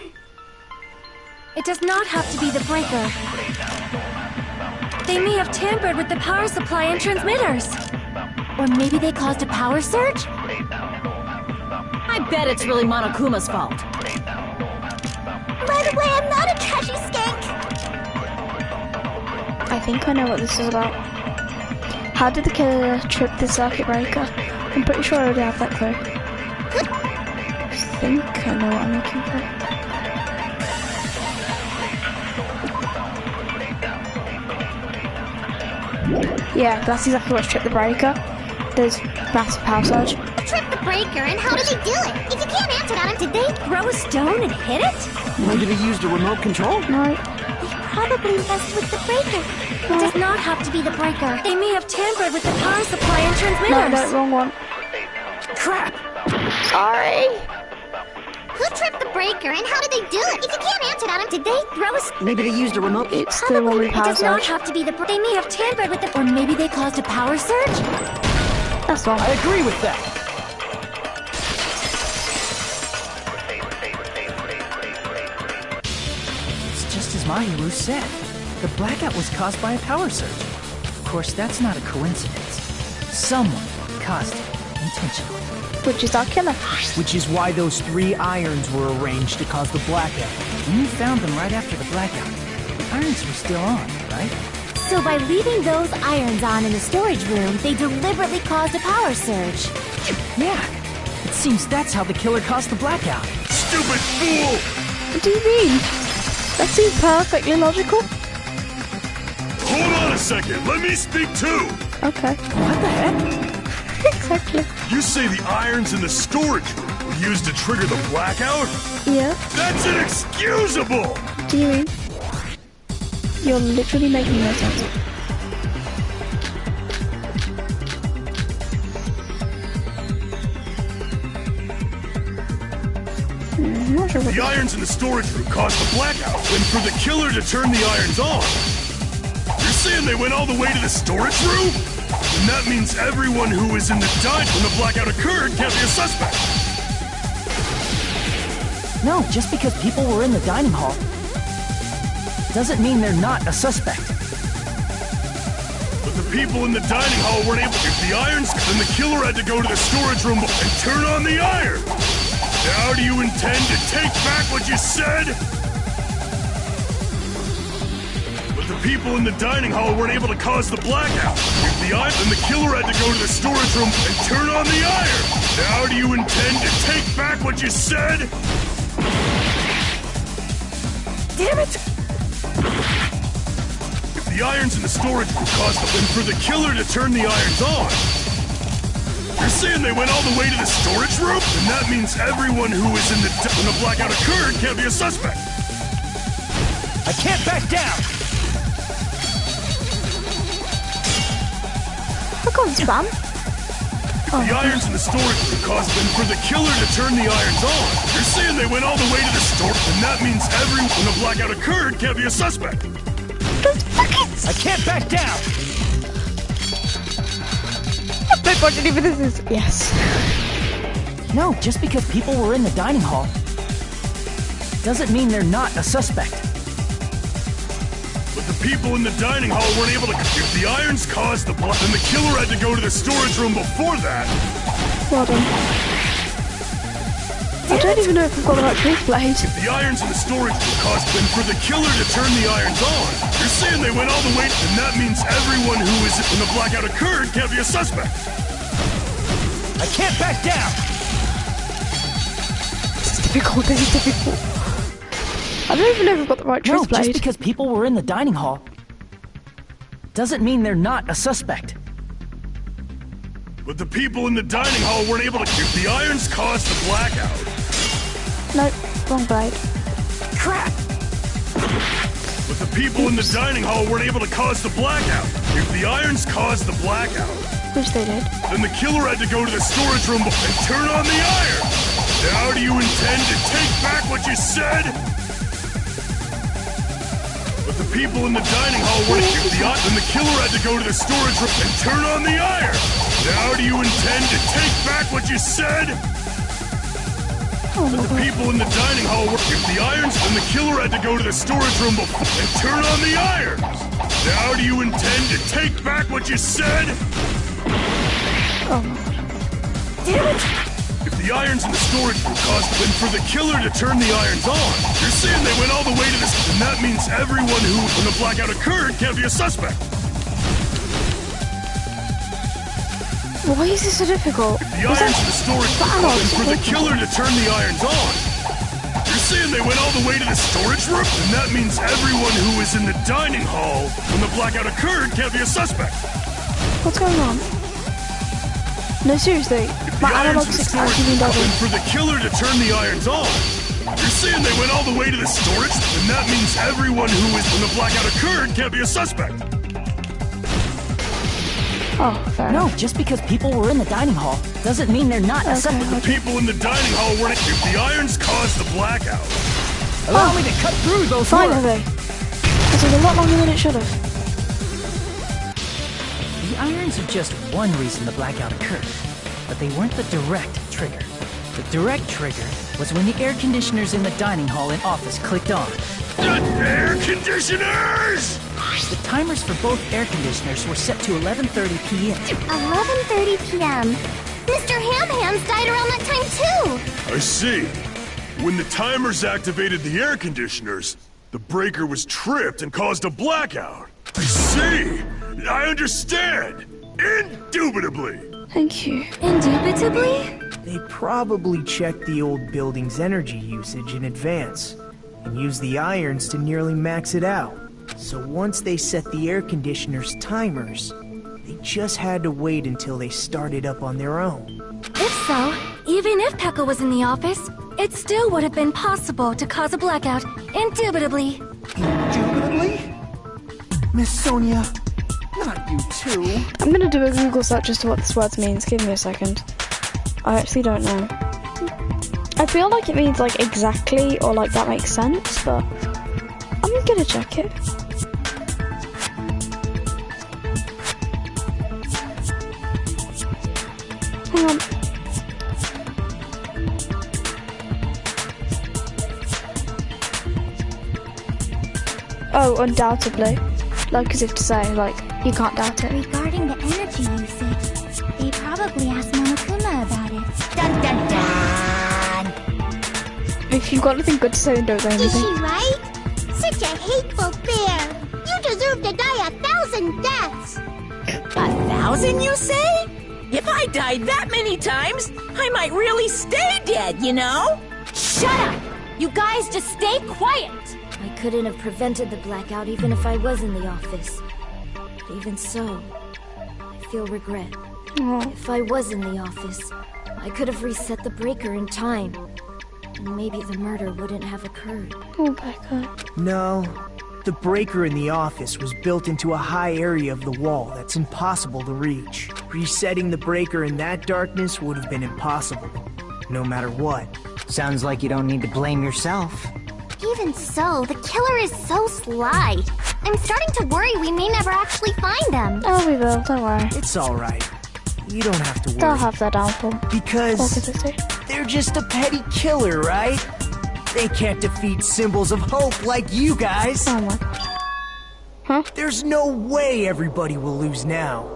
It does not have to be the breaker. They may have tampered with the power supply and transmitters. Or maybe they caused a power surge? I bet it's really Monokuma's fault. By the way, I'm not a trashy skank. I think I know what this is about. How did the killer trip the circuit breaker? I'm pretty sure I already have that clue. I think I know what I'm looking for. Yeah, that's exactly what's tripped the breaker. There's massive power surge. Trip the breaker, and how did they do it? If you can't answer that, did they throw a stone and hit it? Maybe they used a remote control? No. Probably messed with the breaker. It does not have to be the breaker. They may have tampered with the power supply and transmitters. No, wrong one. Crap! Sorry. Who tripped the breaker, and how did they do it? If you can't answer that, did they throw a... Maybe they used a remote... It's the one with It power does not surge. have to be the... They may have tampered with the... Or maybe they caused a power surge? That's wrong. I agree with that. It's just as Mahiru said. The blackout was caused by a power surge. Of course, that's not a coincidence. Someone caused it intentionally. Which is our killer. Which is why those 3 irons were arranged to cause the blackout. When you found them right after the blackout, the irons were still on, right? So by leaving those irons on in the storage room, they deliberately caused a power surge. Yeah. It seems that's how the killer caused the blackout. Stupid fool! What do you mean? That seems perfectly logical. Hold on a second, let me speak too! Okay. What the heck? Exactly. You say the irons in the storage room were used to trigger the blackout? Yeah. That's inexcusable! What do you mean? You're literally making no sense. I'm not sure what The irons in the storage room caused the blackout, and for the killer to turn the irons on. You're saying they went all the way to the storage room? And that means everyone who was in the dive when the blackout occurred can't be a suspect. No, just because people were in the dining hall doesn't mean they're not a suspect. But the people in the dining hall weren't able to get the irons, then the killer had to go to the storage room and turn on the iron. Now do you intend to take back what you said? But the people in the dining hall weren't able to cause the blackout. If the iron, then the killer had to go to the storage room and turn on the iron. Now do you intend to take back what you said? Damn it! If the irons in the storage room caused them, then for the killer to turn the irons on. You're saying they went all the way to the storage room? And that means everyone who was in the when the blackout occurred can't be a suspect. I can't back down! Look on spam. If the irons in the storage room caused them for the killer to turn the irons on. You're saying they went all the way to the store, and that means everyone when the blackout occurred can't be a suspect. I can't back down! But what even this is? Yes. No, just because people were in the dining hall doesn't mean they're not a suspect. But the people in the dining hall weren't able to. If the irons caused the blood, then the killer had to go to the storage room before that. Well done. I don't even know if I've got the right truth blade. If the irons in the storage room caused them for the killer to turn the irons on. You're saying they went all the way, and that means everyone who was when the blackout occurred can't be a suspect. I can't back down! This is difficult, this is difficult. I don't even know if I've got the right truth No, blade. just because people were in the dining hall doesn't mean they're not a suspect. But the people in the dining hall weren't able to. If the irons caused the blackout. Nope, wrong blade. Crap! But the people in the dining hall weren't able to cause the blackout. If the irons caused the blackout. Which they did. Then the killer had to go to the storage room and turn on the iron. Now do you intend to take back what you said? But the people in the dining hall weren't. If then the killer had to go to the storage room and turn on the iron. Now do you intend to take back what you said? But the people in the dining hall were. If the irons, then the killer had to go to the storage room and turn on the irons. Now do you intend to take back what you said? Oh. Damn it! If the irons in the storage room caused them for the killer to turn the irons on, you're saying they went all the way to this, and that means everyone who, when the blackout occurred, can't be a suspect. Why is this so difficult? The irons in the storage room for the killer to turn the irons on. You're saying they went all the way to the storage room? And that means everyone who was in the dining hall when the blackout occurred can't be a suspect. What's going on? No, seriously. My analog stick's actually been doubled. For the killer to turn the irons on. You're saying they went all the way to the storage? And that means everyone who was when the blackout occurred can't be a suspect. Oh, fair enough. No, just because people were in the dining hall doesn't mean they're not a suspect. The people in the dining hall weren't. If the irons caused the blackout. Allow me to cut through those finally. This was a lot longer than it should have. The irons are just one reason the blackout occurred, but they weren't the direct trigger. The direct trigger was when the air conditioners in the dining hall and office clicked on. The air conditioners! The timers for both air conditioners were set to 11:30 p.m. 11:30 p.m. Mr. Ham-Hams died around that time too! I see. When the timers activated the air conditioners, the breaker was tripped and caused a blackout. I see! I understand! Indubitably! Thank you. Indubitably? They probably checked the old building's energy usage in advance and used the irons to nearly max it out. So once they set the air conditioner's timers, they just had to wait until they started up on their own. If so, even if Pekka was in the office, it still would have been possible to cause a blackout, indubitably. Indubitably? Miss Sonia, not you too. I'm gonna do a Google search as to what this word means. Give me a second. I actually don't know. I feel like it means like exactly or like that makes sense, but I'm gonna check it. Hang on. Oh, undoubtedly. Like as if to say, like, you can't doubt it. Regarding the energy usage, they probably asked Monokuma about it. Dun dun dun! If you've got anything good to say, then don't say Is anything. she right? Such a hateful bear! You deserve to die 1,000 deaths! 1,000, you say? If I died that many times, I might really stay dead, you know? Shut up! You guys just stay quiet! I couldn't have prevented the blackout even if I was in the office. But even so, I feel regret. If I was in the office, I could have reset the breaker in time. And maybe the murder wouldn't have occurred. Oh my god. No, the breaker in the office was built into a high area of the wall that's impossible to reach. Resetting the breaker in that darkness would have been impossible, no matter what. Sounds like you don't need to blame yourself. Even so, the killer is so sly. I'm starting to worry we may never actually find them. Oh, we will. Don't worry. It's alright. You don't have to worry. They'll have their downfall. Because they're just a petty killer, right? They can't defeat symbols of hope like you guys. Oh my god. Huh? There's no way everybody will lose now.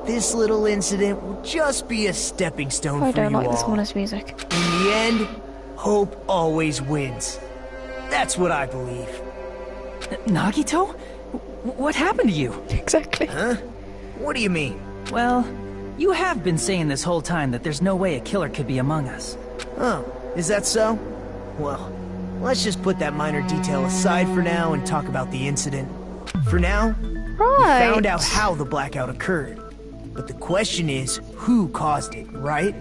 This little incident will just be a stepping stone for you all. I don't like this ominous music. In the end, hope always wins. That's what I believe. Nagito? What happened to you? Exactly. Huh? What do you mean? Well, you have been saying this whole time that there's no way a killer could be among us. Oh, is that so? Well, let's just put that minor detail aside for now and talk about the incident. For now, we found out how the blackout occurred. But the question is, who caused it, right?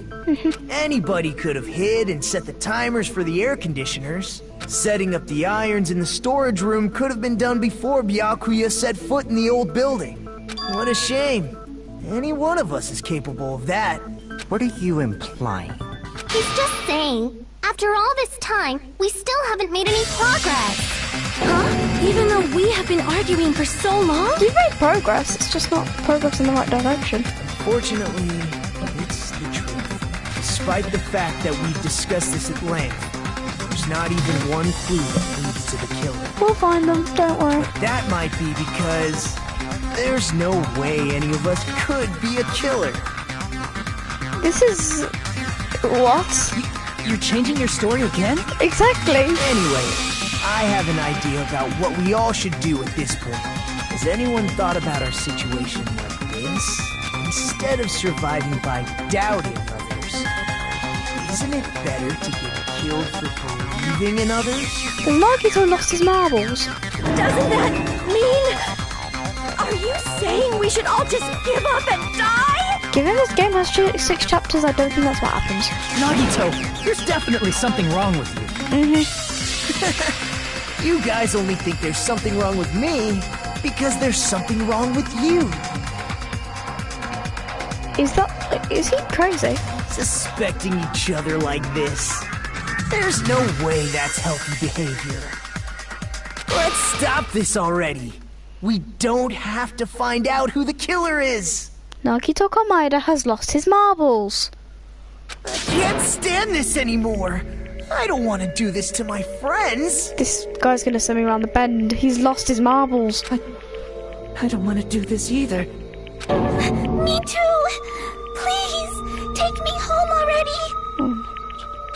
Anybody could have hid and set the timers for the air conditioners. Setting up the irons in the storage room could have been done before Byakuya set foot in the old building. What a shame. Any one of us is capable of that. What are you implying? He's just saying, after all this time, we still haven't made any progress. Huh? Even though we have been arguing for so long? We've made progress, it's just not progress in the right direction. Fortunately, it's the truth. Despite the fact that we've discussed this at length, there's not even one clue that leads to the killer. We'll find them, don't worry. But that might be because there's no way any of us could be a killer. This is... what? You're changing your story again? Exactly. Anyway, I have an idea about what we all should do at this point. Has anyone thought about our situation like this? instead of surviving by doubting others, isn't it better to get killed for believing in others? Has Nagito lost his marbles? Doesn't that mean... Are you saying we should all just give up and die? Given this game has 6 chapters, I don't think that's what happens. Nagito, there's definitely something wrong with you. You guys only think there's something wrong with me because there's something wrong with you. Is he crazy? Suspecting each other like this. There's no way that's healthy behavior. Let's stop this already. We don't have to find out who the killer is. Nagito Komaeda has lost his marbles. I can't stand this anymore. I don't want to do this to my friends. This guy's gonna send me around the bend. He's lost his marbles. I don't want to do this either. Me too! Please, take me home already!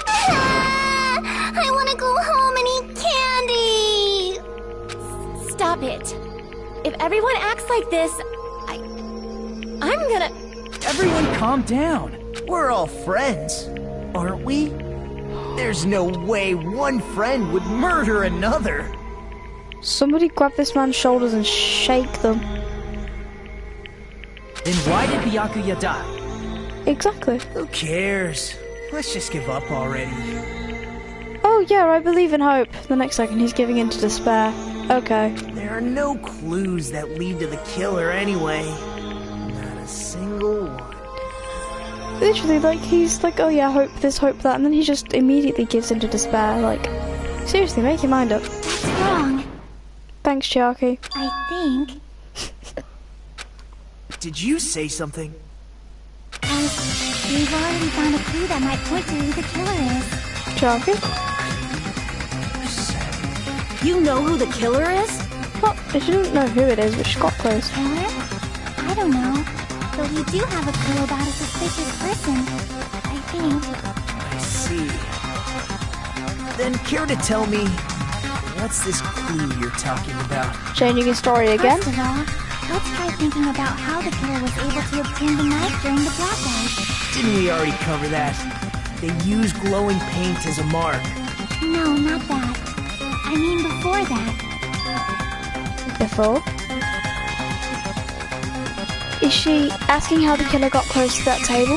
I want to go home and eat candy! Stop it. If everyone acts like this, I'm gonna... Everyone calm down. We're all friends, aren't we? There's no way one friend would murder another. Somebody grab this man's shoulders and shake them. Then why did Byakuya die? Exactly. Who cares? Let's just give up already. Oh yeah, I believe in hope. The next second he's giving in to despair. Okay. There are no clues that lead to the killer anyway. Not a single one. Literally, like, he's like, oh yeah, hope this, hope that, and then he just immediately gives in to despair. Like, seriously, make your mind up. That's wrong. Thanks, Chiaki. I think... Did you say something? We've already found a clue that might point to who the killer is. Chiaki? You know who the killer is? Well, she didn't know who it is, but she got close. Killer? I don't know. But we do have a clue about a suspicious person. I think. I see. Then care to tell me, what's this clue you're talking about? Changing his story again? First of all, let's try thinking about how the killer was able to obtain the knife during the blackout. Didn't we already cover that? They use glowing paint as a mark. No, not that. I mean before that. Before? Is she asking how the killer got close to that table?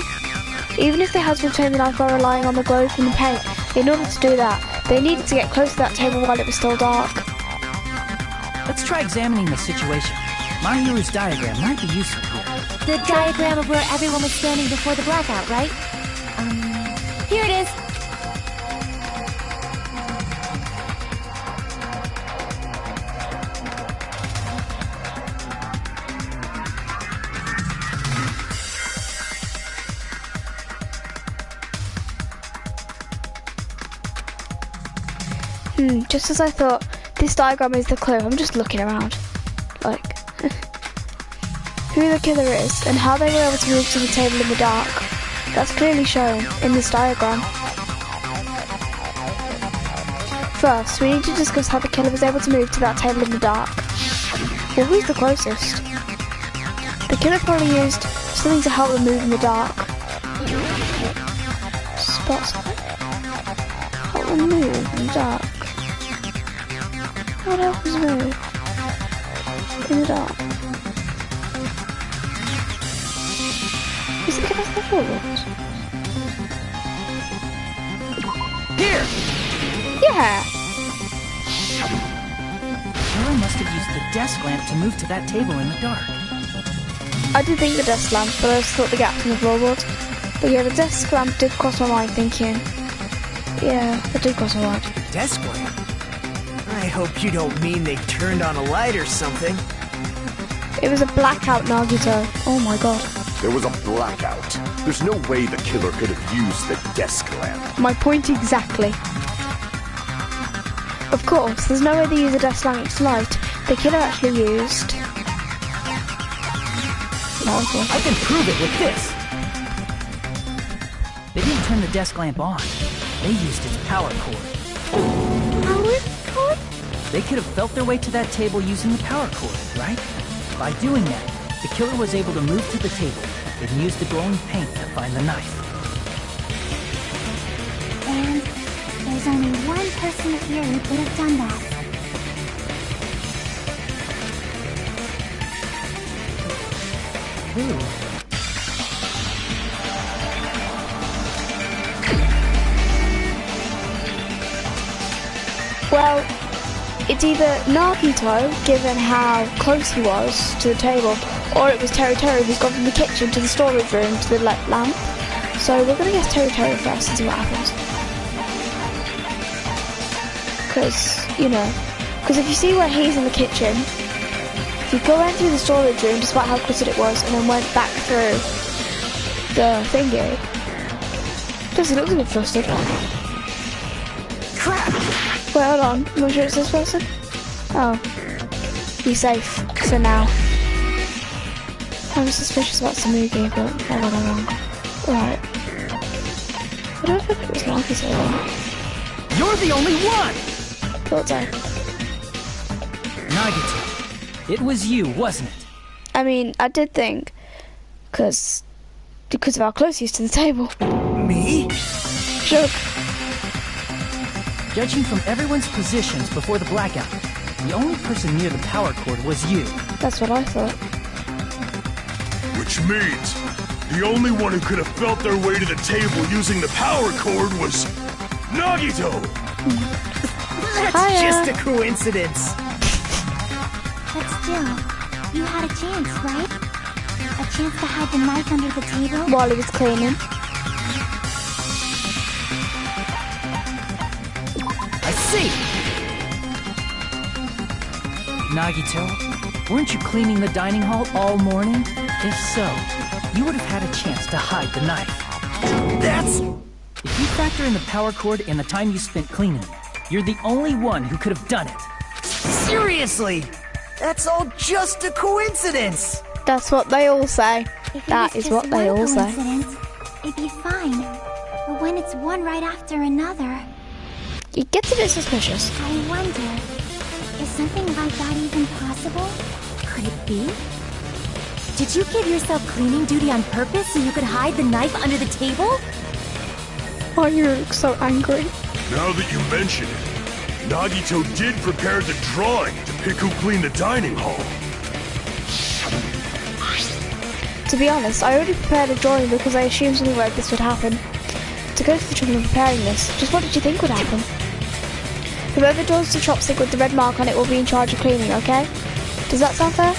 Even if they had to obtain the knife by relying on the glow from the paint, in order to do that, they needed to get close to that table while it was still dark. Let's try examining the situation. Mahiru's diagram might be useful here. The diagram of where everyone was standing before the blackout, right? Here it is. Just as I thought, this diagram is the clue. I'm just looking around. Like, who the killer is and how they were able to move to the table in the dark. That's clearly shown in this diagram. First, we need to discuss how the killer was able to move to that table in the dark. Well, who's the closest? The killer probably used something to help them move in the dark. Spot something? Help them move in the dark. What else is move in the dark? Is it against the forwards? Here! Yeah! Killer must have used the desk lamp to move to that table in the dark. I did think the desk lamp, but I just thought the gaps in the floorboards. But yeah, the desk lamp did cross my mind thinking. Yeah, it did cross my mind. Desk lamp? I hope you don't mean they turned on a light or something. It was a blackout, Nagito. Oh my god. There was a blackout. There's no way the killer could have used the desk lamp. My point exactly. Of course, there's no way they use a desk lamp's light. The killer actually used... I can prove it with this. They didn't turn the desk lamp on. They used its power cord. Power cord? They could have felt their way to that table using the power cord, right? By doing that, the killer was able to move to the table, then use the glowing paint to find the knife. And there's only one person here who could have done that. Who? Well, it's either Nagito, given how close he was to the table, or it was Terry who's gone from the kitchen to the storage room to the lamp. So we're gonna guess Terry first and see what happens. Because if you see where he's in the kitchen, if you go in through the storage room, despite how close it was, and then went back through the thingy, does it look a bit flustered? Crap! Wait, hold on. I'm not sure it's this person. Oh. Be safe for now. I'm suspicious about Samugi, but I got it wrong. Right. I don't think it was Nagito then. You're the only one! Thought so. Nagito, it was you, wasn't it? I mean, I did think, because of how close he is to the table. Me? Sure. Judging from everyone's positions before the blackout, the only person near the power cord was you. That's what I thought. Which means the only one who could have felt their way to the table using the power cord was Nagito! That's Hiya. just a coincidence. But still, you had a chance, right? A chance to hide the knife under the table? While he was cleaning. I see! Nagito, weren't you cleaning the dining hall all morning? If so, you would have had a chance to hide the knife. That's... If you factor in the power cord and the time you spent cleaning, you're the only one who could have done it. Seriously! That's all just a coincidence! That's what they all say. If That is what they all say. It'd be fine. But when it's one right after another... It gets a bit suspicious. I wonder, is something like that even possible? Could it be? Did you give yourself cleaning duty on purpose so you could hide the knife under the table? Why you're so angry? Now that you mention it, Nagito did prepare the drawing to pick who cleaned the dining hall. To be honest, I already prepared a drawing because I assumed something like this would happen. To go to the trouble of preparing this, just what did you think would happen? Whoever draws the chopstick with the red mark on it will be in charge of cleaning, okay? Does that sound fair?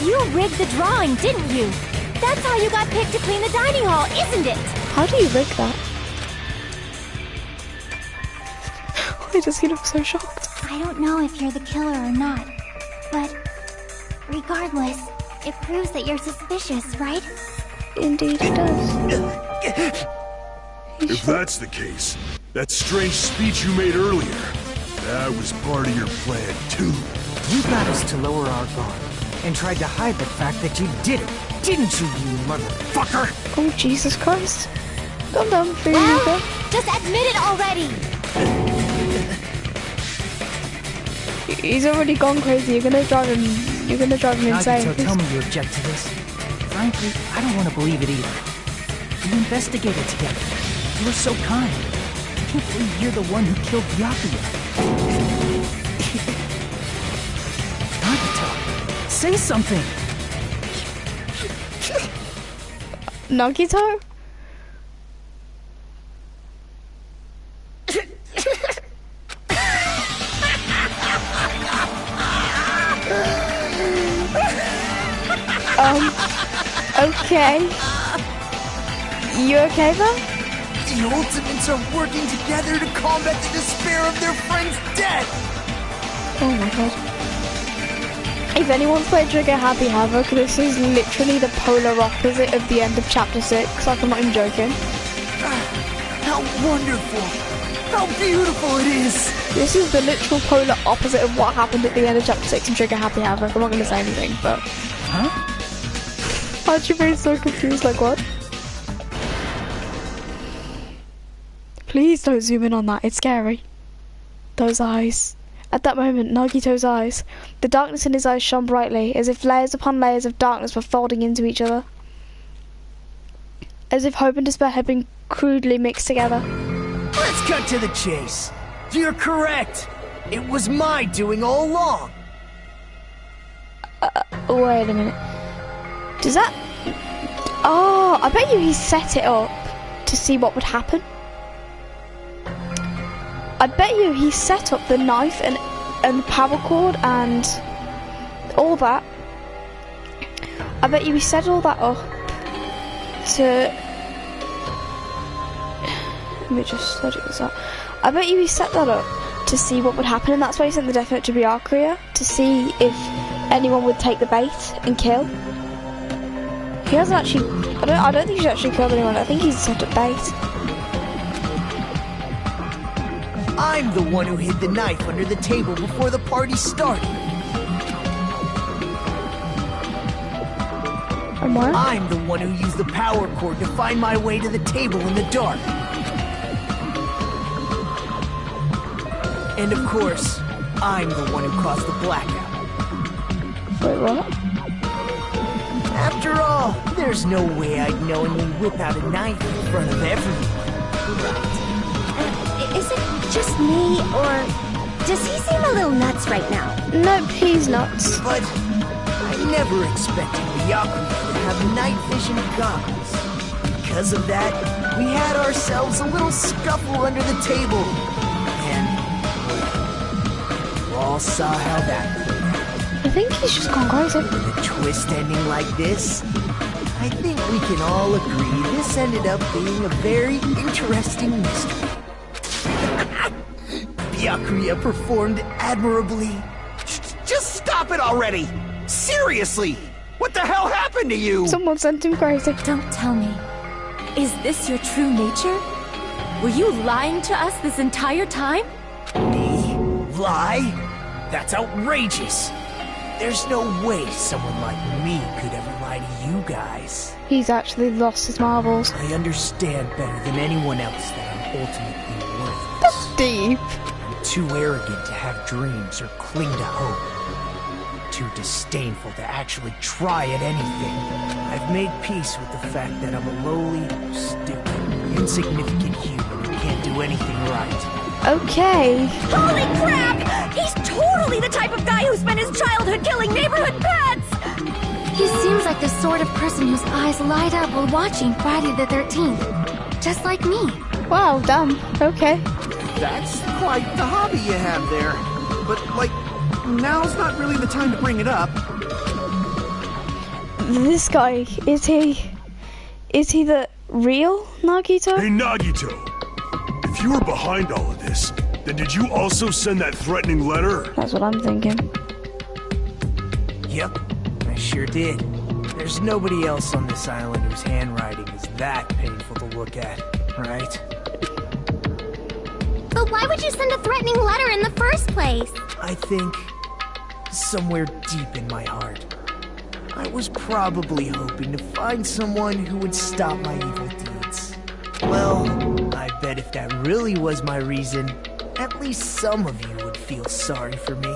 You rigged the drawing, didn't you? That's how you got picked to clean the dining hall, isn't it? How do you rig that? Why does he look so shocked? I don't know if you're the killer or not, but regardless, it proves that you're suspicious, right? Indeed it does. If that's the case, that strange speech you made earlier, that was part of your plan too. You got us to lower our guard and tried to hide the fact that you did it, didn't you, you motherfucker? Oh, Jesus Christ. Calm down, Well, just admit it already! He's already gone crazy. You're gonna drive him insane. Nagito, tell me you object to this. Frankly, I don't want to believe it either. We investigated together. You were so kind. I can't believe you're the one who killed Byakuya. Nagito, say something. Nagito? Okay. You okay, though? The Ultimates are working together to combat the despair of their friend's death! Oh my god. If anyone's played Trigger Happy Havoc, this is literally the polar opposite of the end of Chapter 6. Like, I'm not even joking. How wonderful! How beautiful it is! This is the literal polar opposite of what happened at the end of Chapter 6 in Trigger Happy Havoc. I'm not going to say anything, but... Huh? Aren't you being so confused? Like, what? Please don't zoom in on that. It's scary. Those eyes. At that moment, Nagito's eyes. The darkness in his eyes shone brightly, as if layers upon layers of darkness were folding into each other. as if hope and despair had been crudely mixed together. Let's cut to the chase. You're correct. It was my doing all along. Wait a minute. Does that... Oh, I bet you he set it up to see what would happen. I bet you he set up the knife and the power cord and all that. I bet you he set all that up to... Let me just logic this out. I bet you he set that up to see what would happen, and that's why he sent the death note to Byakuya, to see if anyone would take the bait and kill. He hasn't actually... I don't think he's actually killed anyone. I think he's set up bait. I'm the one who hid the knife under the table before the party started. And what? I'm the one who used the power cord to find my way to the table in the dark. And of course, I'm the one who caused the blackout. Wait, what? After all, there's no way I'd knowingly whip out a knife in front of everyone. Is it just me, or does he seem a little nuts right now? Nope, he's nuts. But I never expected Byakuya to have night vision goggles. Because of that, we had ourselves a little scuffle under the table. And, well, you all saw how that played out. I think he's just gone crazy. With a twist ending like this, I think we can all agree this ended up being a very interesting mystery. Byakuya performed admirably. Just stop it already! Seriously! What the hell happened to you? Someone sent him crazy. Don't tell me. Is this your true nature? Were you lying to us this entire time? Me? Lie? That's outrageous. There's no way someone like me could ever lie to you guys. He's actually lost his marbles. I understand better than anyone else that I'm ultimately worthless. That's deep. I'm too arrogant to have dreams or cling to hope. Too disdainful to actually try at anything. I've made peace with the fact that I'm a lowly, stupid, insignificant human who can't do anything right. Okay. Holy crap! He's totally the type of guy who spent his childhood killing neighborhood pets! He seems like the sort of person whose eyes light up while watching Friday the 13th. Just like me. Wow, damn. Okay. That's quite the hobby you have there. But, like, now's not really the time to bring it up. This guy, is he the real Nagito? Hey, Nagito! If you were behind all of this, then did you also send that threatening letter? That's what I'm thinking. Yep, I sure did. There's nobody else on this island whose handwriting is that painful to look at, right? But why would you send a threatening letter in the first place? I think, somewhere deep in my heart, I was probably hoping to find someone who would stop my evil deeds. Well, I bet if that really was my reason, at least some of you would feel sorry for me.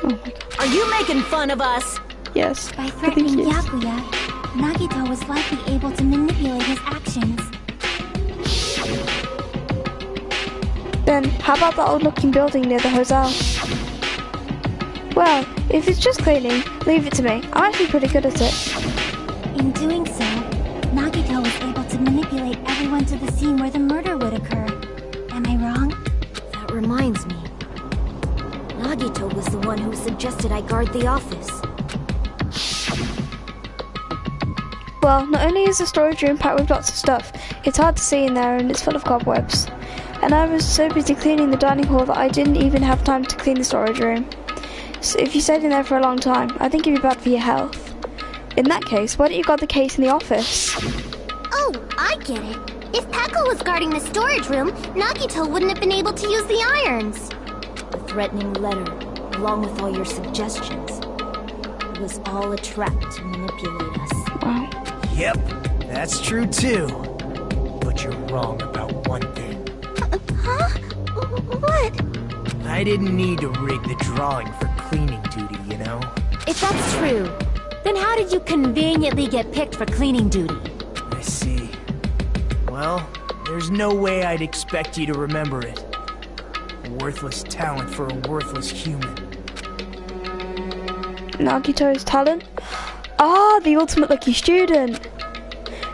Oh my god. Are you making fun of us? Yes. By threatening Byakuya, Nagito was likely able to manipulate his actions. Then, how about that old-looking building near the hotel? Well, if it's just cleaning, leave it to me. I'm actually pretty good at it. In doing so, Nagito was able to manipulate everyone to the scene where the murder would occur. Am I wrong? That reminds me. Nagito was the one who suggested I guard the office. Well, not only is the storage room packed with lots of stuff, it's hard to see in there and it's full of cobwebs. And I was so busy cleaning the dining hall that I didn't even have time to clean the storage room. So if you stayed in there for a long time, I think it'd be bad for your health. In that case, why don't you guard the case in the office? Oh, I get it. If Pekka was guarding the storage room, Nagito wouldn't have been able to use the irons. The threatening letter, along with all your suggestions, it was all a trap to manipulate us. Wow. Yep, that's true too. But you're wrong about one thing. Huh? What? I didn't need to rig the drawing for cleaning duty, you know? If that's true, then how did you conveniently get picked for cleaning duty? I see. Well, there's no way I'd expect you to remember it. A worthless talent for a worthless human. Nagito's talent? Ah, the ultimate lucky student.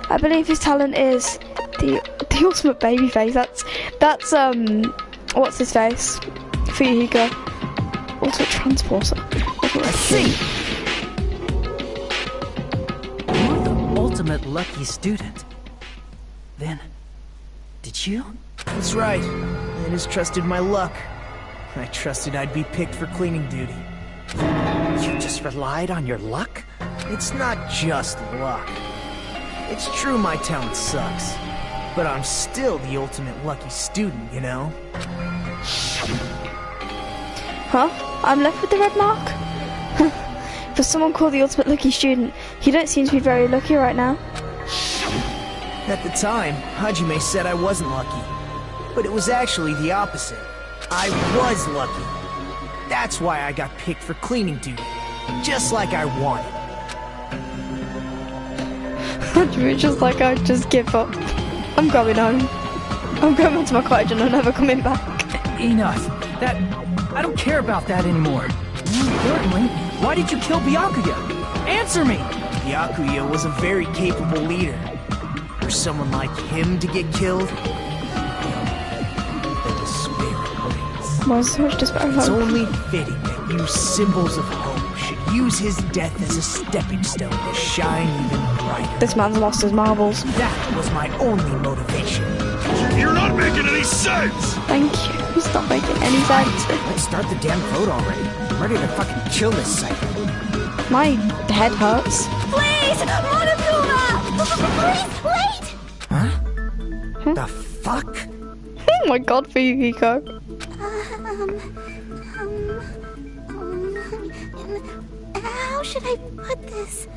I believe his talent is the ultimate baby face. That's what's his face? Fuyuhiko. Ultimate transporter. I see. You're the ultimate lucky student. Then, did you? That's right. I just trusted my luck. I trusted I'd be picked for cleaning duty. You just relied on your luck? It's not just luck. It's true my talent sucks, but I'm still the ultimate lucky student, you know? Huh? I'm left with the red mark? For someone called the ultimate lucky student, you don't seem to be very lucky right now. At the time, Hajime said I wasn't lucky, but it was actually the opposite. I was lucky. That's why I got picked for cleaning duty, just like I wanted. Just like I just give up. I'm going home. I'm going back to my cottage and I'm never coming back. Enough. I don't care about that anymore. More importantly, why did you kill Byakuya? Answer me! Byakuya was a very capable leader. For someone like him to get killed, the despair brings. Why so much despair? It's only fitting that you symbols of hope should use his death as a stepping stone to shine even brighter. This man's lost his marbles. That was my only motivation. You're not making any sense! Thank you. It's not making any sense. Let's start the damn vote already. I'm ready to fucking kill this cycle. My head hurts. Please! Monokuma! Please, wait! Huh? The fuck? Oh my god, Fuyuhiko. How should I put this?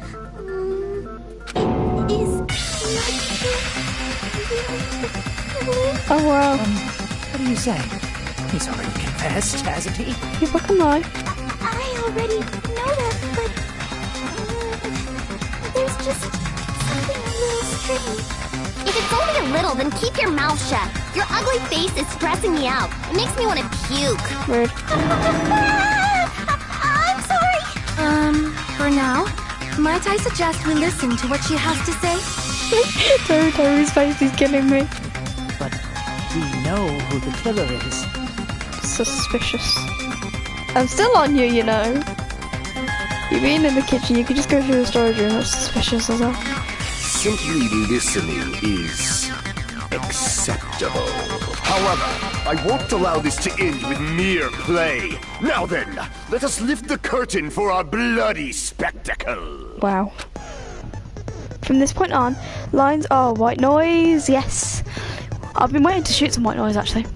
Oh wow. What do you say? He's already confessed, hasn't he? You fucking lie. I already know that, but there's just something a little strange. If it's only a little, then keep your mouth shut. Your ugly face is stressing me out. It makes me want to puke. Rude. I'm sorry. For now, might I suggest we listen to what she has to say? Toru's face is killing me. But we know who the killer is. Suspicious. I'm still on you, you know. You've been in the kitchen, you could just go through the storage room. That's suspicious as well. Simply listening is acceptable. However, I won't allow this to end with mere play. Now then, let us lift the curtain for our bloody spectacle. Wow. From this point on, lines are white noise, yes. I've been waiting to shoot some white noise actually.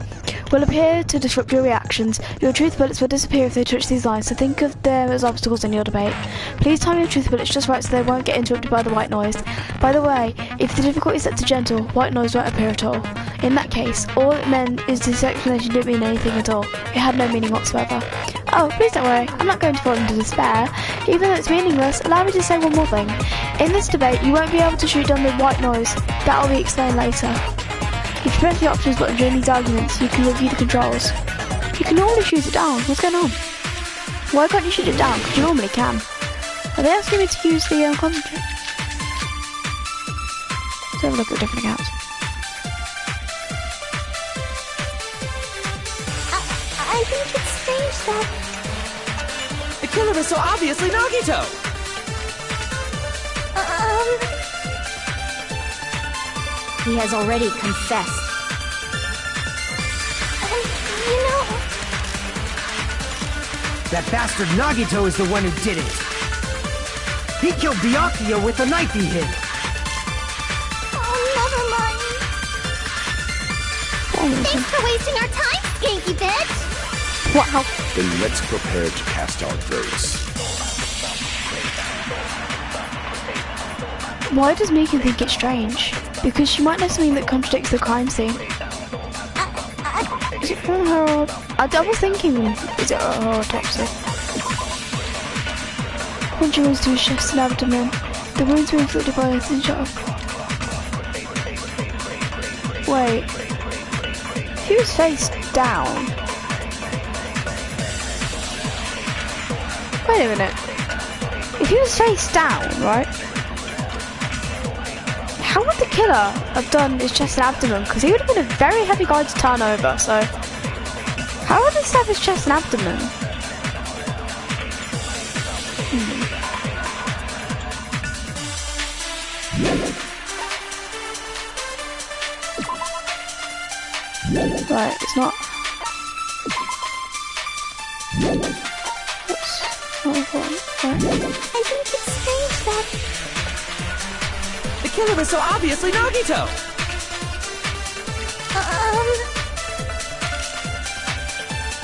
Will appear to disrupt your reactions. Your truth bullets will disappear if they touch these lines, so think of them as obstacles in your debate. Please time your truth bullets just right so they won't get interrupted by the white noise. By the way, if the difficulty is set to gentle, white noise won't appear at all. In that case, all it meant is this explanation didn't mean anything at all. It had no meaning whatsoever. Oh, please don't worry, I'm not going to fall into despair. Even though it's meaningless, allow me to say one more thing. In this debate, you won't be able to shoot down the white noise. That will be explained later. If you press the options button during these arguments, you can review the controls. You can normally shoot it down. What's going on? Why can't you shoot it down? Because you normally can. Are they asking me to use the concentrate? Let's have a look at the different accounts. I think it's strange that... The killer is so obviously Nagito! He has already confessed. You know... That bastard Nagito is the one who did it. He killed Byakuya with the knife he hid. Oh, never mind. Thanks for wasting our time, skanky bitch! Wow. Then let's prepare to cast our votes. Why does Miku think it's strange? Because she might know something that contradicts the crime scene. Is it from her or... I was thinking, is it her autopsy? Punching wounds to his chest and abdomen. The wounds were inflicted by a thin shot of... Wait. If he was face down. Wait a minute. If he was face down, right? How would the killer have done his chest and abdomen? Because he would have been a very heavy guy to turn over, so... How would he stab his chest and abdomen? Right, it's not... I think it's strange that... The killer was so obviously Nagito!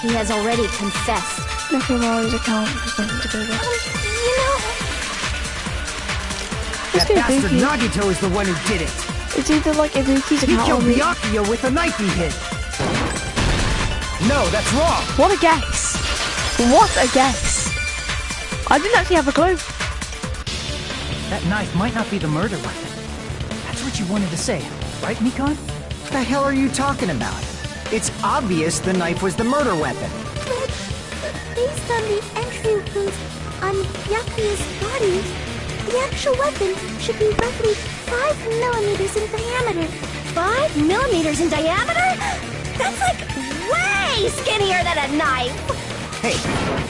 He has already confessed. Nothing wrong with his account, there's nothing to do with it. That bastard Nagito is the one who did it! It's either like Ibuki's He account killed or... Byakuya with a knife he hid! No, that's wrong! What a guess! What a guess! I didn't actually have a clue. That knife might not be the murder weapon. That's what you wanted to say, right, Mikan? What the hell are you talking about? It's obvious the knife was the murder weapon. But based on the entry wounds on Byakuya's body, the actual weapon should be roughly 5 millimeters in diameter. 5 millimeters in diameter? That's like way skinnier than a knife! Hey,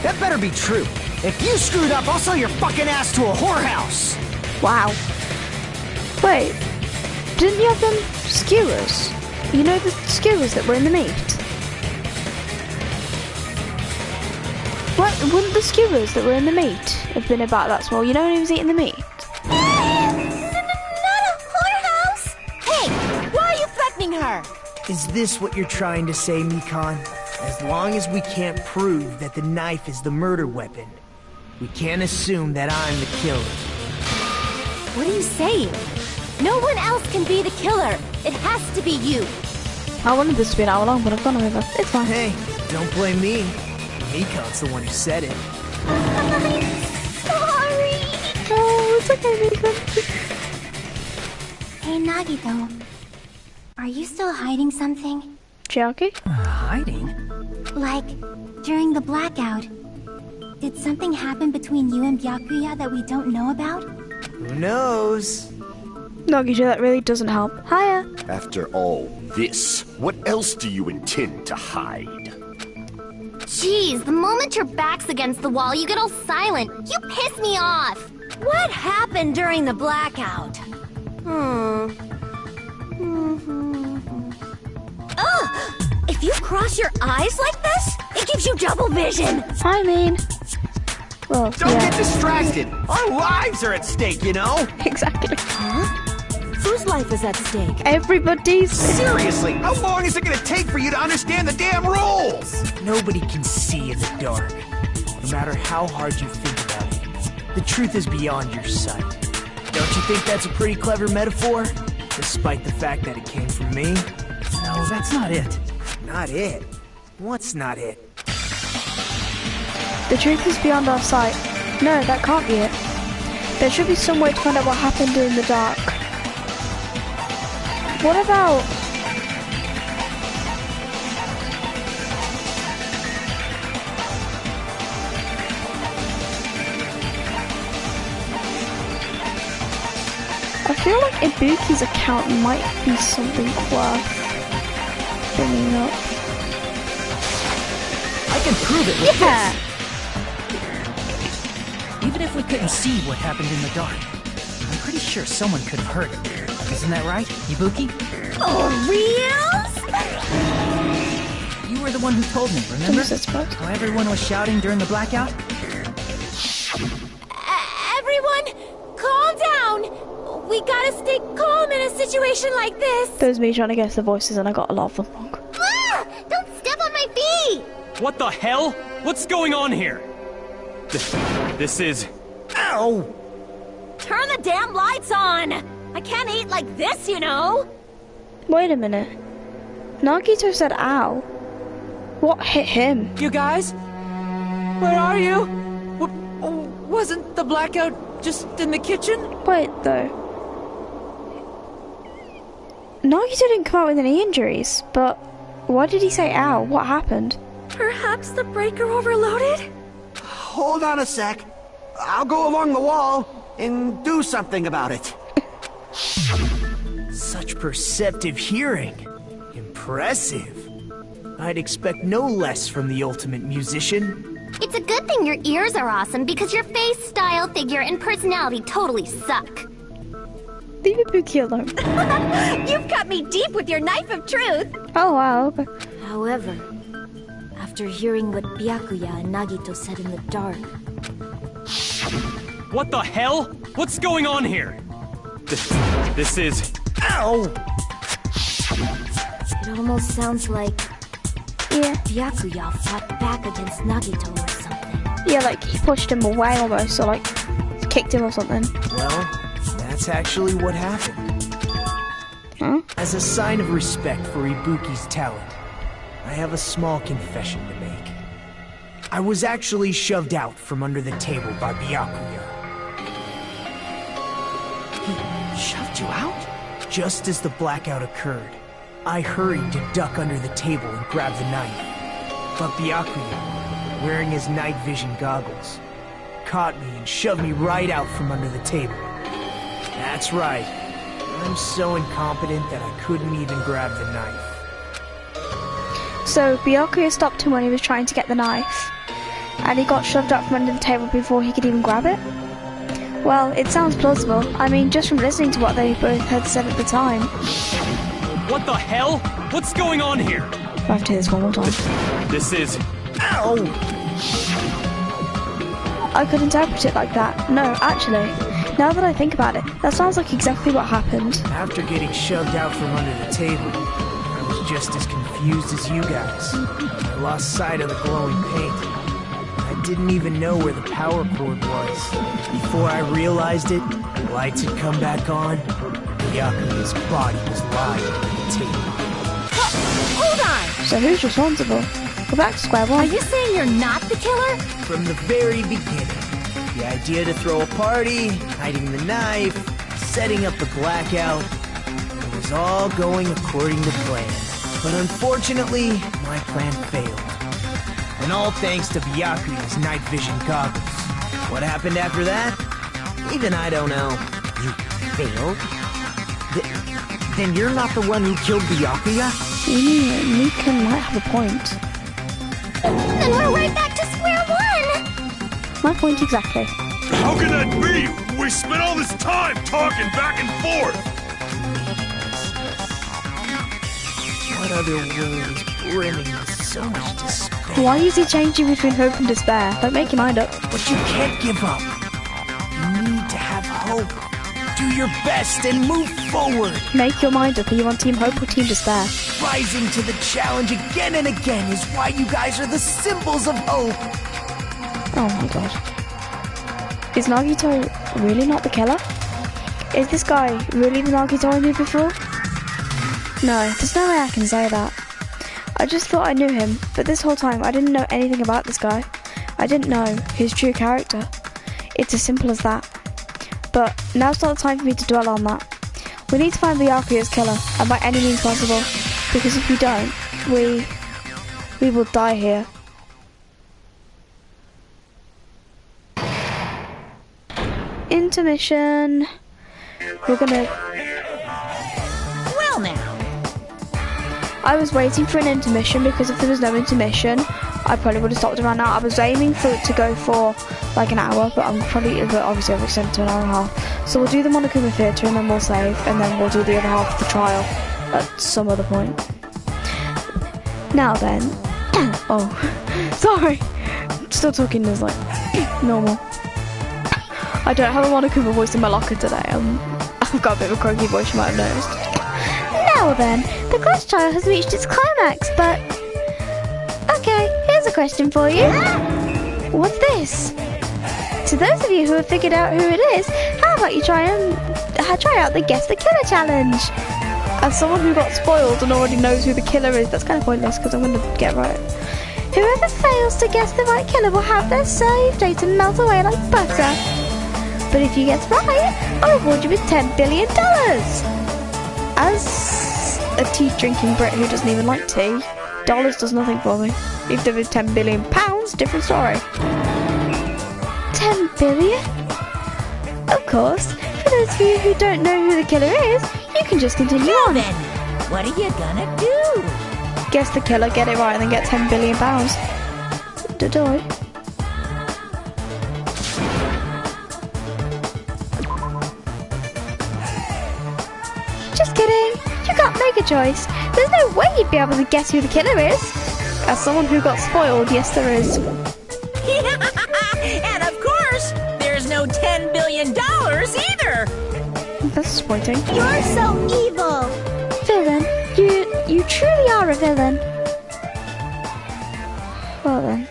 that better be true. If you screwed up, I'll sell your fucking ass to a whorehouse! Wow. Wait, didn't you have them skewers? You know the skewers that were in the meat? What, wouldn't the skewers that were in the meat have been about that small? You know when he was eating the meat? Not a whorehouse! Hey, why are you threatening her? Is this what you're trying to say, Mikan? As long as we can't prove that the knife is the murder weapon, we can't assume that I'm the killer. What are you saying? No one else can be the killer. It has to be you. I wanted this to be an hour long, but I've gone over. It's fine. Hey, don't blame me. Mikan's the one who said it. Sorry! Oh, it's okay, Mikan. Hey, Nagito. Are you still hiding something? Chiaki? Hiding? Like, during the blackout, did something happen between you and Byakuya that we don't know about? Who knows? Nagito, that really doesn't help. Hiya! After all this, what else do you intend to hide? Jeez, the moment your back's against the wall, you get all silent. You piss me off! What happened during the blackout? Ugh! If you cross your eyes like this, it gives you double vision! I mean... Well, Don't yeah. get distracted! Our lives are at stake, you know? Exactly. Huh? Whose life is at stake? Everybody's... Seriously, how long is it gonna take for you to understand the damn rules? Nobody can see in the dark. No matter how hard you think about it, the truth is beyond your sight. Don't you think that's a pretty clever metaphor? Despite the fact that it came from me? No, that's not it. Not it? What's not it? The truth is beyond our sight. No, that can't be it. There should be some way to find out what happened in the dark. What about... I feel like Ibuki's account might be something worth bringing up. I can prove it with Yeah! this! Even if we couldn't see what happened in the dark, I'm pretty sure someone could have heard it. Isn't that right, Ibuki? Oh, reals? You were the one who told me, remember? I suppose. How everyone was shouting during the blackout? Everyone, calm down! We gotta stay calm in a situation like this! That was me trying to guess the voices and I got a lot of them wrong. Ah! Don't step on my feet! What the hell? What's going on here? This is... Ow! Turn the damn lights on! I can't eat like this, you know! Wait a minute. Nagito said ow. What hit him? You guys? Where are you? Wasn't the blackout just in the kitchen? Wait though. Nagito didn't come out with any injuries, but why did he say ow? What happened? Perhaps the breaker overloaded? Hold on a sec. I'll go along the wall and do something about it. Such perceptive hearing. Impressive. I'd expect no less from the ultimate musician. It's a good thing your ears are awesome because your face, style, figure, and personality totally suck. Leave Ibuki alone. You've cut me deep with your knife of truth. Oh wow, okay. However, after hearing what Byakuya and Nagito said in the dark... What the hell? What's going on here? This is... Ow! It almost sounds like... Yeah. Byakuya fought back against Nagito or something. Yeah, like he pushed him away almost, or like kicked him or something. Well, that's actually what happened. Huh? As a sign of respect for Ibuki's talent, I have a small confession to make. I was actually shoved out from under the table by Byakuya. He shoved you out? Just as the blackout occurred, I hurried to duck under the table and grab the knife. But Byakuya, wearing his night vision goggles, caught me and shoved me right out from under the table. That's right. I'm so incompetent that I couldn't even grab the knife. So Byakuya stopped him when he was trying to get the knife, and he got shoved up from under the table before he could even grab it? Well, it sounds plausible. I mean, just from listening to what they both had said at the time. What the hell? What's going on here? I have to hear this one more time. This is... Ow! I could interpret it like that. No, actually, now that I think about it, that sounds like exactly what happened. After getting shoved out from under the table, I was just as confused as you guys. I lost sight of the glowing paint. I didn't even know where the power cord was. Before I realized it, the lights had come back on. Byakuya's body was lying on the table. Hold on! So who's responsible? Go back to square one. Are you saying you're not the killer? From the very beginning, the idea to throw a party, hiding the knife, setting up the blackout, it was all going according to plan. But unfortunately, my plan failed. And all thanks to Byakuya's night vision goggles. What happened after that? Even I don't know. You failed? Then you're not the one who killed Byakuya? Mika might have a point. Then we're right back to square one! My point exactly. How can that be? We spent all this time talking back and forth! What other word is brimming with so much despair? Why is he changing between hope and despair? Like, make your mind up. But you can't give up. You need to have hope. Do your best and move forward. Make your mind up. Are you on Team Hope or Team Despair? Rising to the challenge again and again is why you guys are the symbols of hope. Oh my god. Is Nagito really not the killer? Is this guy really the Nagito I knew before? No, there's no way I can say that. I just thought I knew him, but this whole time I didn't know anything about this guy. I didn't know his true character. It's as simple as that. But now's not the time for me to dwell on that. We need to find Byakuya's killer, and by any means possible. Because if we don't, we will die here. Intermission. We're gonna... Well now. I was waiting for an intermission because if there was no intermission, I probably would have stopped around now. I was aiming for it to go for like an hour, but obviously I've extended to an hour and a half. So we'll do the Monokuma Theatre and then we'll save, and then we'll do the other half of the trial at some other point. Now then, oh, sorry, still talking as like normal. I don't have a Monokuma voice in my locker today. I've got a bit of a croaky voice, you might have noticed. Now then, the quest trial has reached its climax, but... Okay, here's a question for you. What's this? To those of you who have figured out who it is, how about you try out the Guess the Killer challenge? As someone who got spoiled and already knows who the killer is, that's kind of pointless because I'm going to get right. Whoever fails to guess the right killer will have their save data melt away like butter. But if you guess right, I'll reward you with $10 billion. As a tea-drinking Brit who doesn't even like tea. Dollars does nothing for me. If there was £10 billion, different story. 10 billion? Of course. For those of you who don't know who the killer is, you can just continue on. Then, what are you gonna do? Guess the killer, get it right, and then get £10 billion. Da-die. Just kidding. You can't make a choice. There's no way you'd be able to guess who the killer is. As someone who got spoiled, yes there is. And of course, there's no $10 billion either. That's disappointing. You're so evil. Villain, you truly are a villain. Well then.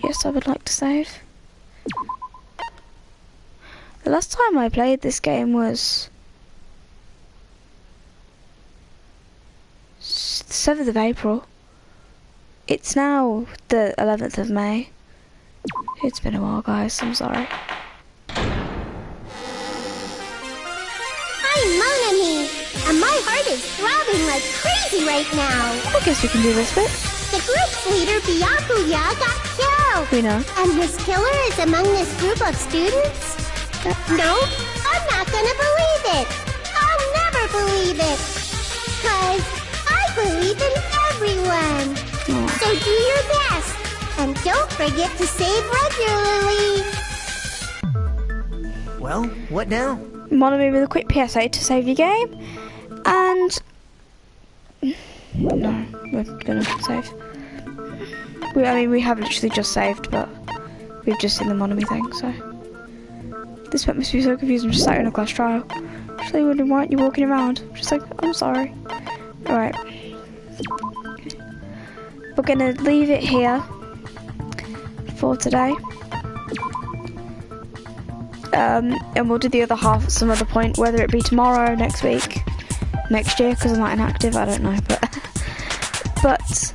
Yes, I would like to save. The last time I played this game was 7th of April. It's now the 11th of May. It's been a while, guys. I'm sorry. I'm Monami, and my heart is throbbing like crazy right now. I guess we can do this bit. The group's leader, Byakuya, got killed. We know. And this killer is among this group of students? No, I'm not gonna believe it. I'll never believe it. 'Cause I believe in everyone. So do your best. And don't forget to save regularly. Well, what now? Monami with a quick PSA to save your game. And... no, we're gonna save. We have literally just saved, but we've just seen the Monami thing, so... This must be so confusing. I'm just sat in a class trial. Actually, wondering why aren't you walking around? I'm just like, I'm sorry. Alright. We're gonna leave it here for today. And we'll do the other half at some other point, whether it be tomorrow, next week, next year, because I'm not inactive, I don't know, but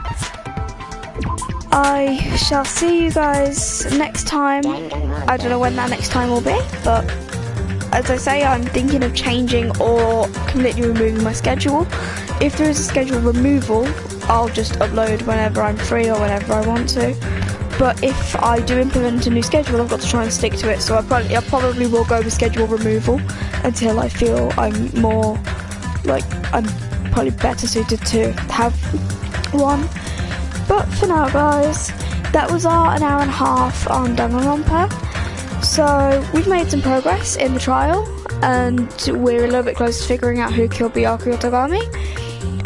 I shall see you guys next time. I don't know when that next time will be, but as I say, I'm thinking of changing or completely removing my schedule. If there is a schedule removal, I'll just upload whenever I'm free or whenever I want to. But if I do implement a new schedule, I've got to try and stick to it. So I probably will go with schedule removal until I feel I'm more, like, I'm probably better suited to have one. But for now, guys, that was our an hour and a half on Danganronpa. So we've made some progress in the trial, and we're a little bit closer to figuring out who killed Byakuya Togami.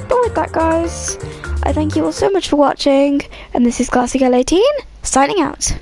But with that, guys, I thank you all so much for watching, and this is Classic Girl 18 signing out.